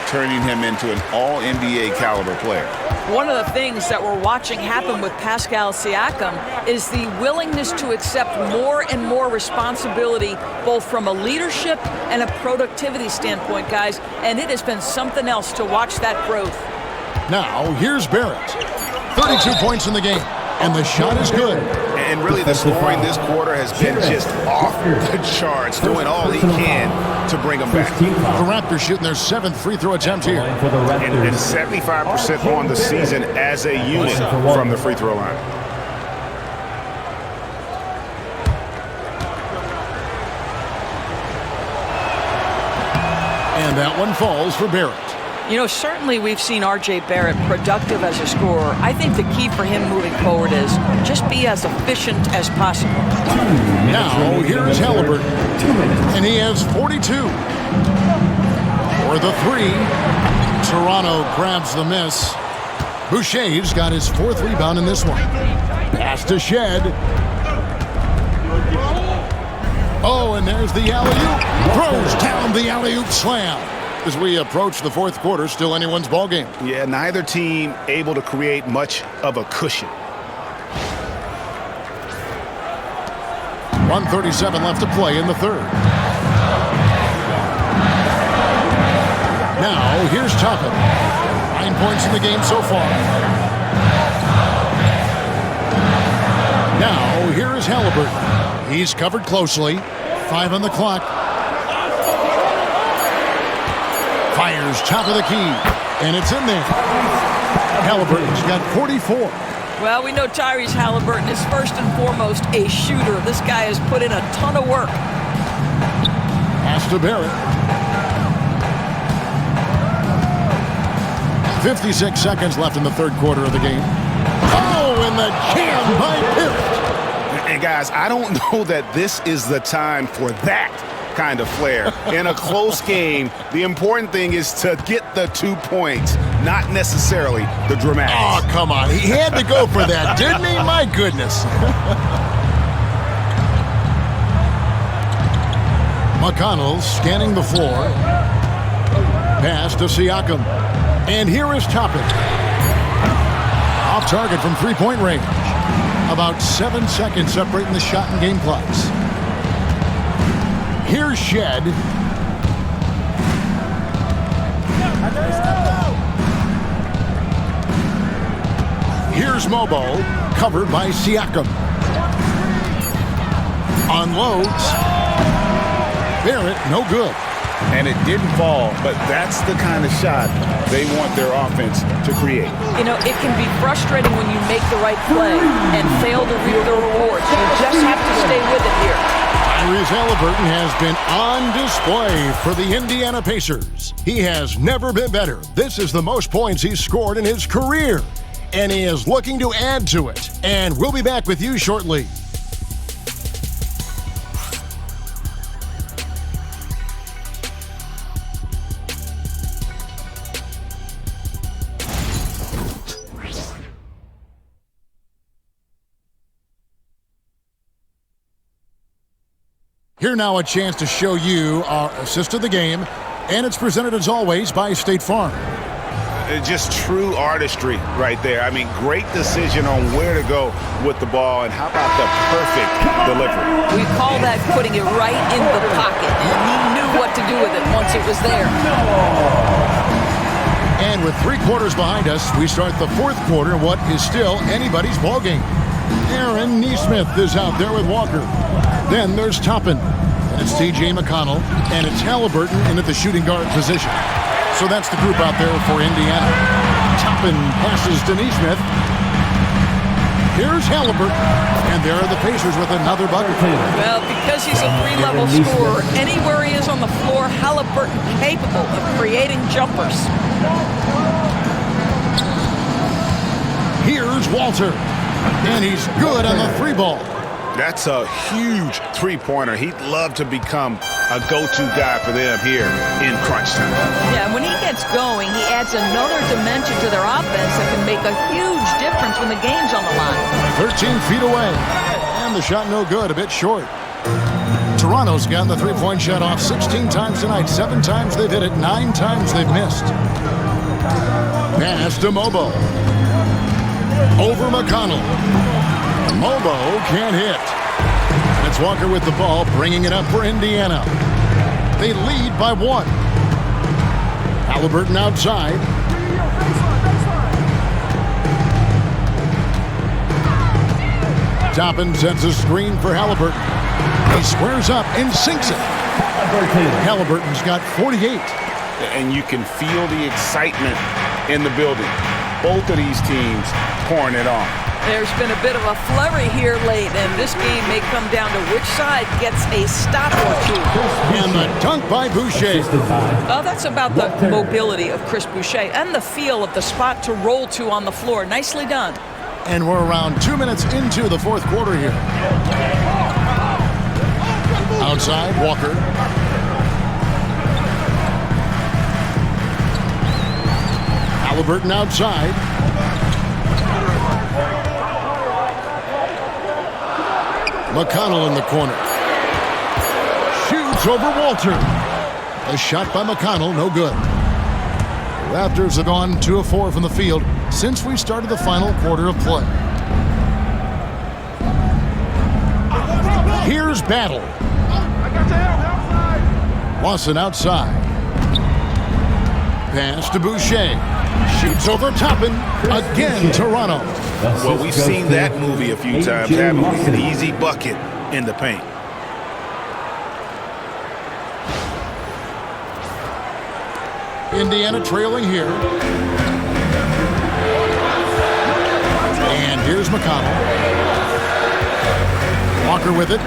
turning him into an all-NBA caliber player. One of the things that we're watching happen with Pascal Siakam is the willingness to accept more and more responsibility, both from a leadership and a productivity standpoint, guys. And it has been something else to watch that growth. Now, here's Barrett. 32 points in the game. And the shot is good. And really, the scoring this quarter has been just off the charts, doing all he can to bring them back. The Raptors shooting their 7th free throw attempt here. And 75% on the season as a unit from the free throw line. And that one falls for Barrett. You know, certainly we've seen R.J. Barrett productive as a scorer. I think the key for him moving forward is just be as efficient as possible. Now, here's Halliburton. And he has 42. For the three, Toronto grabs the miss. Boucher's got his 4th rebound in this one. Pass to Shed. Oh, and there's the alley-oop. Throws down the alley-oop slam. As we approach the 4th quarter, still anyone's ball game. Yeah, neither team able to create much of a cushion. 1:37 left to play in the 3rd. Now, here's Toppin. 9 points in the game so far. Now, here is Halliburton. He's covered closely. 5 on the clock. Fires top of the key, and it's in there. Halliburton's got 44. Well, we know Tyrese Halliburton is first and foremost a shooter. This guy has put in a ton of work. Pass to Barrett. 56 seconds left in the 3rd quarter of the game. Oh, and the jam by Barrett. And guys, I don't know that this is the time for that kind of flair. In a close game, the important thing is to get the 2 points, not necessarily the dramatics. Oh, come on. He had to go for that, didn't he? My goodness. McConnell scanning the floor. Pass to Siakam. And here is Toppin. Off target from 3-point range. About 7 seconds separating the shot and game clocks. Here's Shed. Here's Mobo, covered by Siakam. Unloads. Barrett, no good. And it didn't fall, but that's the kind of shot they want their offense to create. You know, it can be frustrating when you make the right play and fail to reap the rewards. You just have to stay with it here. Tyrese Halliburton has been on display for the Indiana Pacers. He has never been better. This is the most points he's scored in his career, and he is looking to add to it. And we'll be back with you shortly. Here now a chance to show you our assist of the game, and it's presented as always by State Farm. Just true artistry right there. I mean, great decision on where to go with the ball, and how about the perfect delivery? We call that putting it right in the pocket, and he knew what to do with it once it was there. And with 3 quarters behind us, we start the 4th quarter, what is still anybody's ballgame. Aaron Nesmith is out there with Walker. Then there's Toppin, and it's T.J. McConnell, and it's Halliburton in at the shooting guard position. So that's the group out there for Indiana. Toppin passes to Nesmith. Here's Halliburton, and there are the Pacers with another bucket. Well, because he's a 3-level scorer, anywhere he is on the floor, Halliburton capable of creating jumpers. Here's Walter, and he's good on the 3-ball. That's a huge three-pointer. He'd love to become a go-to guy for them here in crunch time. Yeah, when he gets going, he adds another dimension to their offense that can make a huge difference when the game's on the line. 13 feet away, and the shot no good, a bit short. Toronto's gotten the 3-point shot off 16 times tonight. 7 times they've hit it, 9 times they've missed. Pass to Mobo. Over McConnell. Mobo can't hit. And it's Walker with the ball, bringing it up for Indiana. They lead by 1. Halliburton outside. Toppin sets a screen for Halliburton. He squares up and sinks it. Halliburton's got 48. And you can feel the excitement in the building. Both of these teams pouring it on. There's been a bit of a flurry here late, and this game may come down to which side gets a stop or two. And the dunk by Boucher. Oh, that's about the mobility of Chris Boucher and the feel of the spot to roll to on the floor. Nicely done. And we're around 2 minutes into the fourth quarter here. Outside, Walker. Halliburton outside. McConnell in the corner. Shoots over Walter. A shot by McConnell, no good. The Raptors have gone 2 of 4 from the field since we started the final quarter of play. Here's Battle. Lawson outside. Pass to Boucher. Shoots over Toppin. Again, Toronto. Well, we've seen that movie a few times, haven't we? An easy bucket in the paint. Indiana trailing here. And here's McConnell. Walker with it.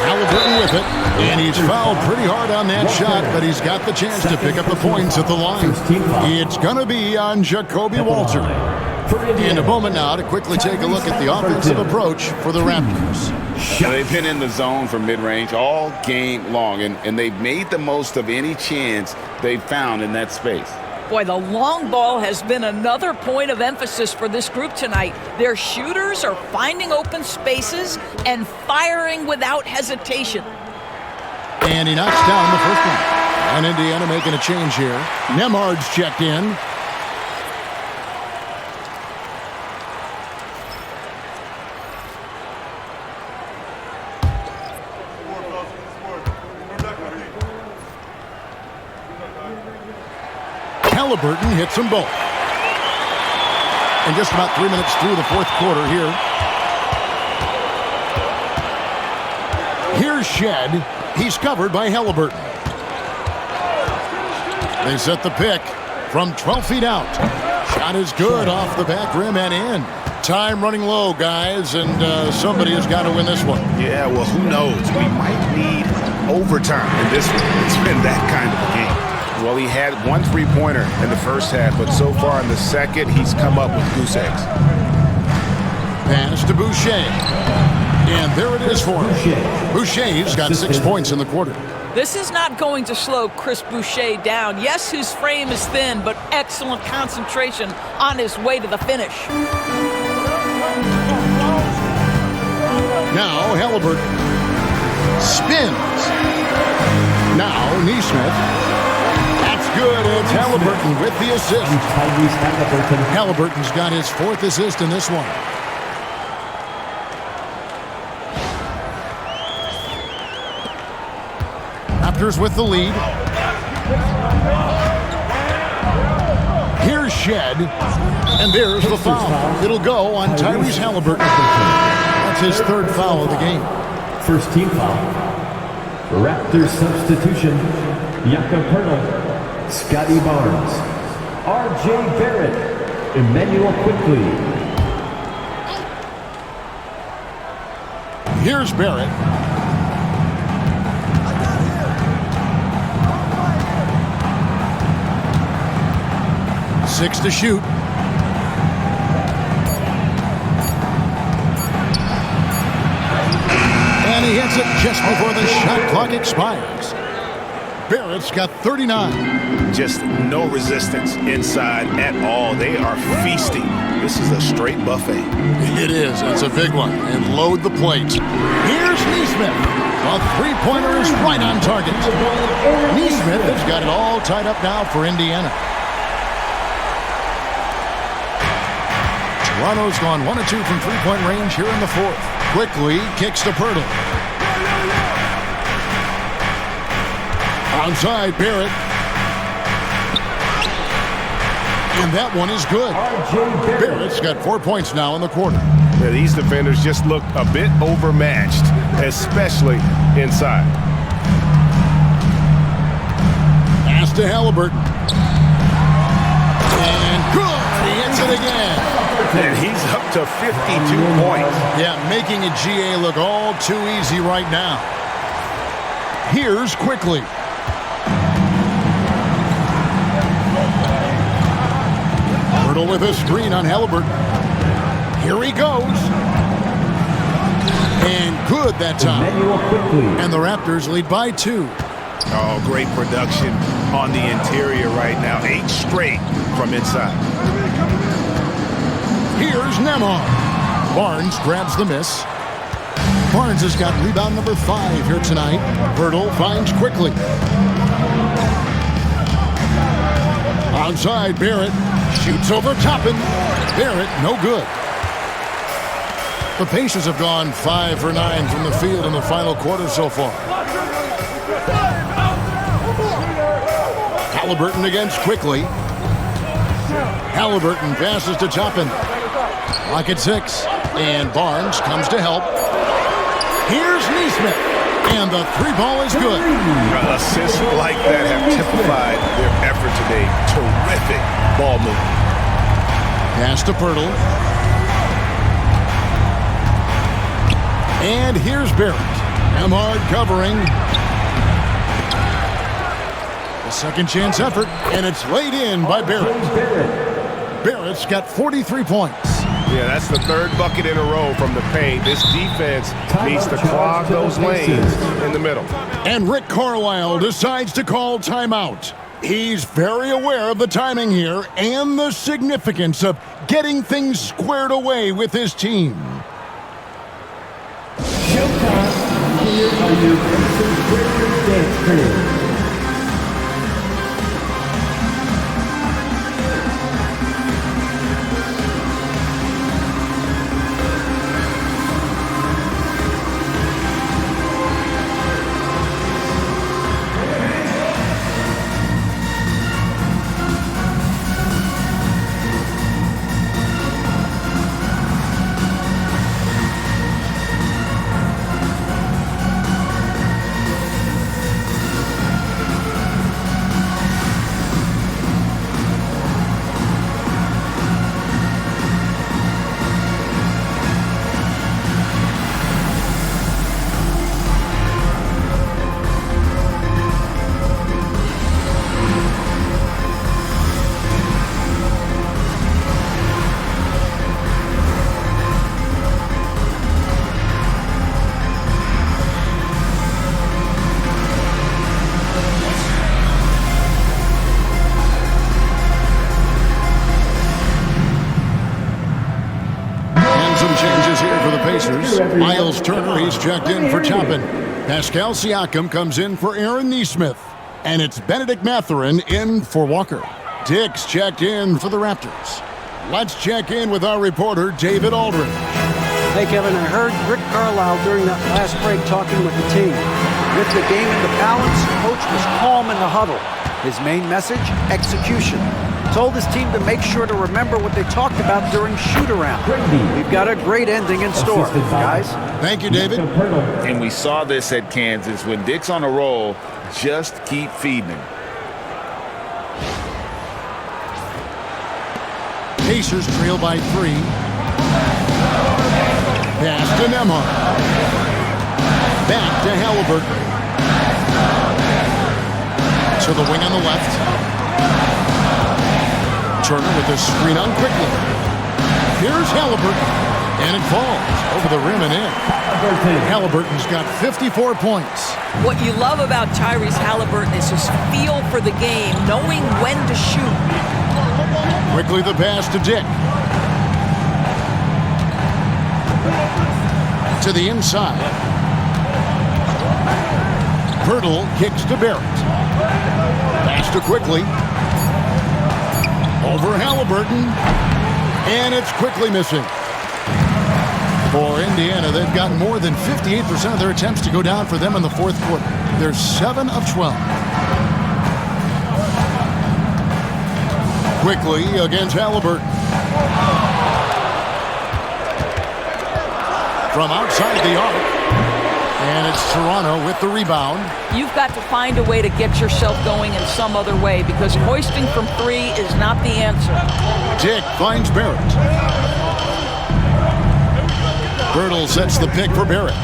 Halliburton with it. And he's fouled pretty hard on that shot, but he's got the chance to pick up the points at the line. It's going to be on Jacoby Walter. In a moment now to quickly take a look at the offensive approach for the Raptors. They've been in the zone for mid-range all game long, and they've made the most of any chance they've found in that space. Boy, the long ball has been another point of emphasis for this group tonight. Their shooters are finding open spaces and firing without hesitation. And he knocks down the first one. And Indiana making a change here. Nemhard's checked in. Halliburton hits them both. And just about 3 minutes through the fourth quarter here. Here's Shed. He's covered by Halliburton. They set the pick from 12 feet out. Shot is good off the back rim and in. Time running low, guys, and somebody has got to win this one. Yeah, well, who knows? We might need overtime in this one. It's been that kind of a game. Well, he had 1 3-pointer in the first half, but so far in the second, he's come up with goose eggs. Pass to Boucher. And there it is for him. Boucher's got 6 points in the quarter. This is not going to slow Chris Boucher down. Yes, his frame is thin, but excellent concentration on his way to the finish. Now Halliburton spins. Now Neesmith. That's good. It's Halliburton with the assist. Halliburton's got his 4th assist in this one. Raptors with the lead. Here's Shed. And there's the foul. It'll go on Tyrese Halliburton. That's his 3rd foul of the game. First team foul. Raptors substitution. Jakob Poeltl, Scotty Barnes, R.J. Barrett, Emmanuel Quickly. Here's Barrett. Six to shoot. And he hits it just before the shot clock expires. Barrett's got 39. Just no resistance inside at all. They are feasting. This is a straight buffet. It is. It's a big one. And load the plate. Here's Neesmith. A 3-pointer is right on target. Neesmith has got it all tied up now for Indiana. Toronto's gone 1 of 2 from 3-point range here in the fourth. Quickly kicks to Poeltl. Outside Barrett. And that one is good. Barrett's got 4 points now in the quarter. Yeah, these defenders just look a bit overmatched, especially inside. Pass to Halliburton. And good. He hits it again. And he's up to 52 points. Yeah, making a GA look all too easy right now. Here's Quickly. Hurdle with a screen on Halliburton. Here he goes. And good that time. And the Raptors lead by 2. Oh, great production on the interior right now. 8 straight from inside. Here's Nembhard. Barnes grabs the miss. Barnes has got rebound number 5 here tonight. Hurdle finds Quickly. Outside, Barrett shoots over Toppin. Barrett, no good. The Pacers have gone 5 for 9 from the field in the final quarter so far. Halliburton against Quickly. Halliburton passes to Toppin. Lock at 6. And Barnes comes to help. Here's Neesmith. And the 3-ball is good. Assists like that have typified their effort today. Terrific ball movement. Pass to Pirtle. And here's Barrett. Nembhard covering. A second chance effort, and it's laid in by Barrett. Barrett's got 43 points. Yeah, that's the 3rd bucket in a row from the paint. This defense needs to clog those lanes in the middle. And Rick Carlisle decides to call timeout. He's very aware of the timing here and the significance of getting things squared away with his team. Showtime. Here are your Pacers Breakers dance crew. Miles Turner, he's checked in for Toppin. Pascal Siakam comes in for Aaron Neesmith. And it's Benedict Mathurin in for Walker. Dix checked in for the Raptors. Let's check in with our reporter, David Aldridge. Hey, Kevin, I heard Rick Carlisle during that last break talking with the team. With the game in the balance, coach was calm in the huddle. His main message, execution. Told his team to make sure to remember what they talked about during shoot-around. We've got a great ending in store, guys. Thank you, David. And we saw this at Kansas. When Dick's on a roll, just keep feeding him. Pacers trail by 3. Pass to Nembhard. Back to Halliburton. To the wing on the left. Turner with a screen on Quickly. Here's Halliburton. And it falls over the rim and in. Halliburton's got 54 points. What you love about Tyrese Halliburton is his feel for the game, knowing when to shoot. Quickly the pass to Dick. To the inside. Pirtle kicks to Barrett. Pass to Quickly. Over Halliburton. And it's Quickly missing. For Indiana, they've got more than 58% of their attempts to go down for them in the fourth quarter. They're 7 of 12. Quickly against Halliburton. From outside the arc. And it's Toronto with the rebound. You've got to find a way to get yourself going in some other way because hoisting from three is not the answer. Dick finds Barrett. Bertle sets the pick for Barrett.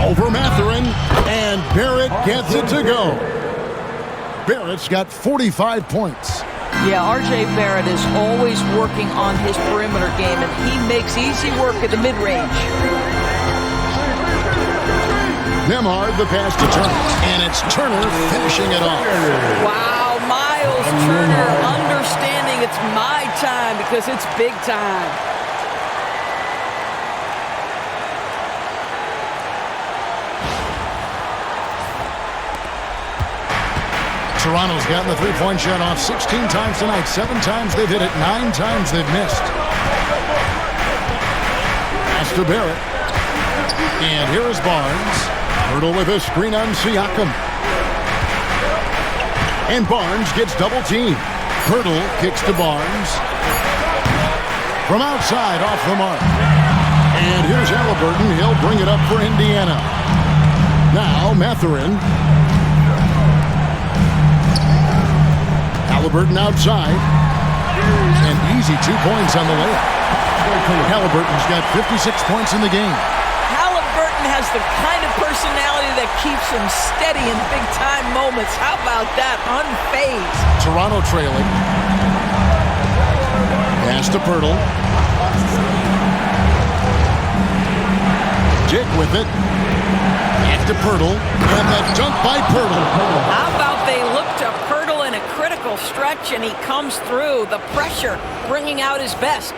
Over Mathurin, and Barrett gets it to go. Barrett's got 45 points. Yeah, R.J. Barrett is always working on his perimeter game, and he makes easy work at the mid-range. Nembhard the pass to Turner, and it's Turner finishing it off. Wow, Miles Turner understanding it's my time because it's big time. Toronto's gotten the three-point shot off 16 times tonight. 7 times they've hit it, 9 times they've missed. Pass to Barrett. And here is Barnes. Bertle with a screen on Siakam. And Barnes gets double-teamed. Bertle kicks to Barnes. From outside, off the mark. And here's Halliburton. He'll bring it up for Indiana. Now, Mathurin. Halliburton outside. And easy 2 points on the layup. Halliburton's got 56 points in the game. Halliburton has the kind of personality that keeps him steady in big-time moments. How about that? Unfazed. Toronto trailing. Pass to Bertle. Dick with it. Back to Bertle. And the dunk by Bertle. How about they look to Bertle in a critical stretch, and he comes through. The pressure bringing out his best.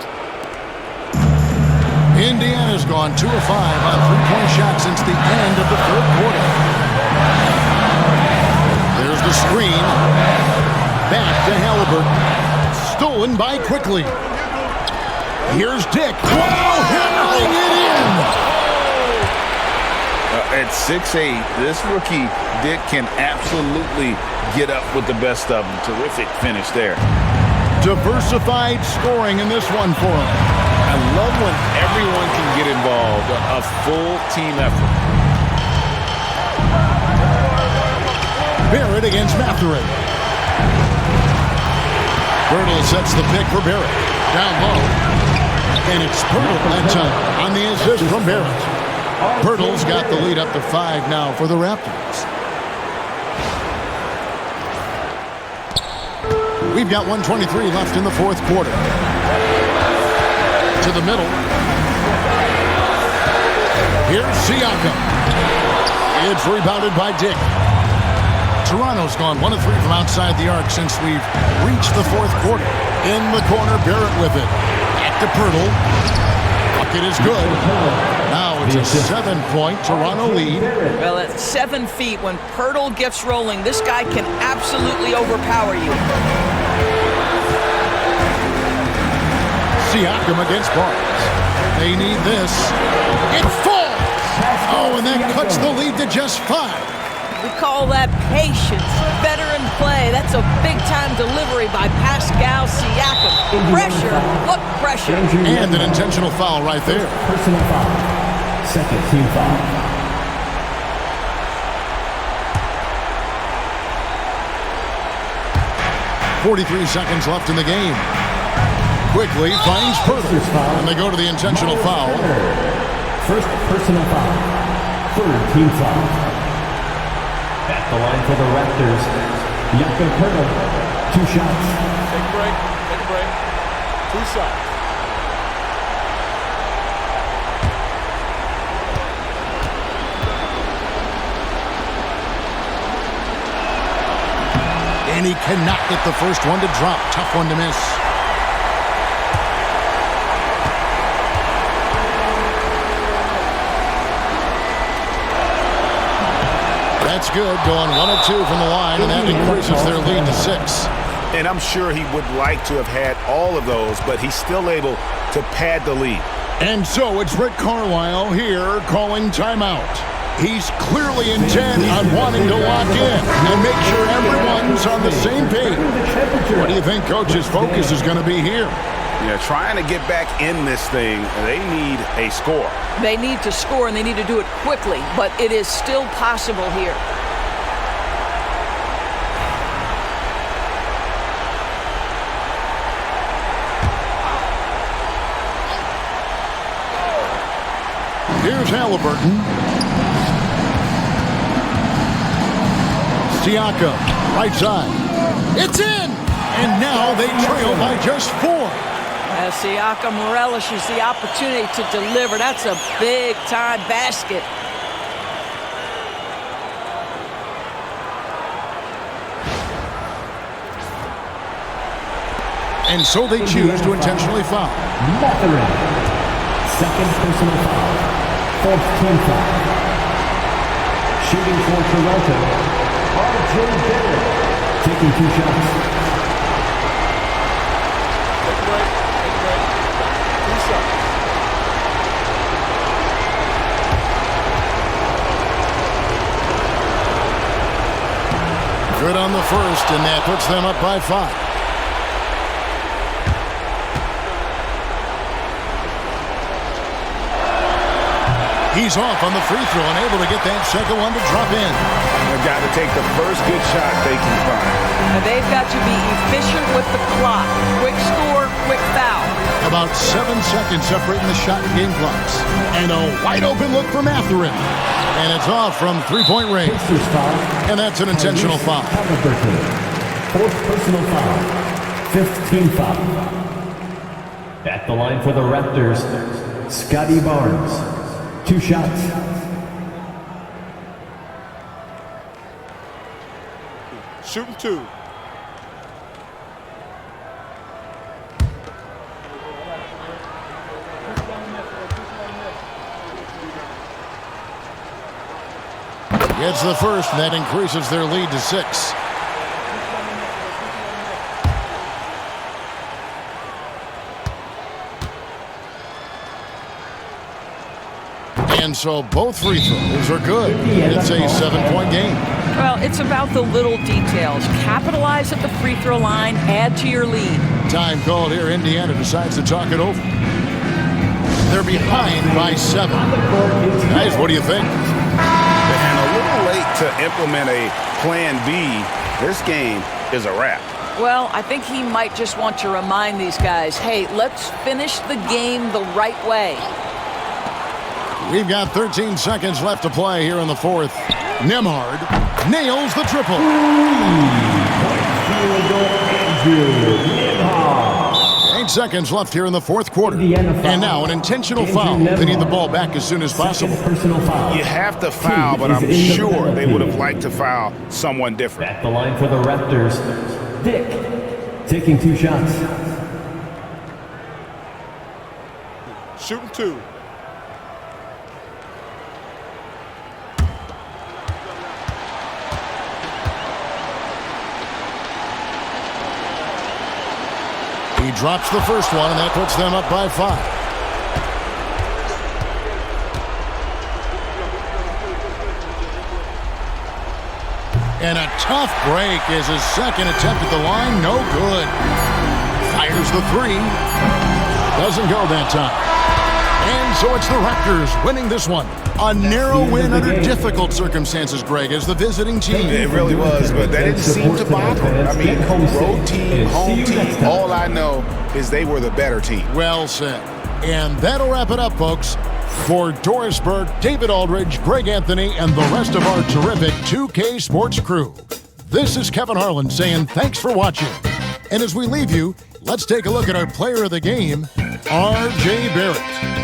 Indiana's gone 2 of 5 on three-point shots since the end of the third quarter. There's the screen. Back to Halliburton. Stolen by Quickly. Here's Dick. Wow, hammering it in! At 6'8", this rookie, Dick, can absolutely get up with the best of them. Terrific finish there. Diversified scoring in this one for him. I love when everyone can get involved, a full team effort. Barrett against Mathurin. Bertle sets the pick for Barrett. Down low. And it's Bertle that time on the assist from Barrett. Bertle's got the lead up to 5 now for the Raptors. We've got 1:23 left in the fourth quarter. To the middle. Here's Siakam. It's rebounded by Dick. Toronto's gone 1 of 3 from outside the arc since we've reached the fourth quarter. In the corner, Barrett with it. Back to Bertle. Bucket is good. Now it's a 7-point Toronto lead. Well, at 7 feet, when Bertle gets rolling, this guy can absolutely overpower you. Siakam against Barnes. They need this. It falls! Oh, and that cuts the lead to just 5. We call that patience. Veteran play. That's a big-time delivery by Pascal Siakam. Pressure. What pressure? And an intentional foul right there. Personal foul. Second team foul. 43 seconds left in the game. Quickly finds Bertle. And they go to the intentional foul. First personal foul. Third team foul. At the line for the Raptors, Jakob Poeltl, 2 shots. Take a break. Take a break. 2 shots. And he cannot get the first one to drop. Tough one to miss. That's good, going 1 of 2 from the line, and that increases their lead to 6. And I'm sure he would like to have had all of those, but he's still able to pad the lead. And so it's Rick Carlisle here calling timeout. He's clearly intent on wanting to lock in and make sure everyone's on the same page. What do you think Coach's focus is going to be here? Yeah, trying to get back in this thing, they need a score. They need to score, and they need to do it quickly, but it is still possible here. Here's Halliburton. Siakam, right side. It's in! And now they trail by just 4. As Siakam relishes the opportunity to deliver. That's a big-time basket. And so they choose to intentionally foul. Second personal foul. Fourth team foul. Shooting for Toronto, R.J. Barrett. Taking 2 shots. Good on the first, and that puts them up by 5. He's off on the free throw and able to get that second one to drop in. They've got to take the first good shot they can find. And they've got to be efficient with the clock. Quick score, quick foul. About 7 seconds separating the shot and game clocks. And a wide open look for Mathurin. And it's off from 3-point range. And that's an intentional foul. Fourth personal foul. Fifth team foul. At the line for the Raptors, Scotty Barnes. 2 shots. Shooting 2. Gets the first, and that increases their lead to 6. And so both free throws are good. It's a 7-point game. Well, it's about the little details. Capitalize at the free throw line, add to your lead. Time called here. Indiana decides to talk it over. They're behind by 7. Guys, what do you think? And a little late to implement a plan B. This game is a wrap. Well, I think he might just want to remind these guys, hey, let's finish the game the right way. We've got 13 seconds left to play here in the fourth. Nembhard nails the triple. 8 seconds left here in the fourth quarter. And now an intentional foul. They need the ball back as soon as possible. You have to foul, but I'm sure they would have liked to foul someone different. At the line for the Raptors, Dick. Taking 2 shots. Shooting 2. He drops the first one, and that puts them up by 5. And a tough break is his second attempt at the line. No good. Fires the 3. Doesn't go that time. And so it's the Raptors winning this one. A narrow win under difficult circumstances, Greg, as the visiting team. It really was, but that didn't seem to bother them. I mean, road team, home team, all I know is they were the better team. Well said. And that'll wrap it up, folks. For Doris Burke, David Aldridge, Greg Anthony, and the rest of our terrific 2K Sports crew, this is Kevin Harlan saying thanks for watching. And as we leave you, let's take a look at our player of the game, R.J. Barrett.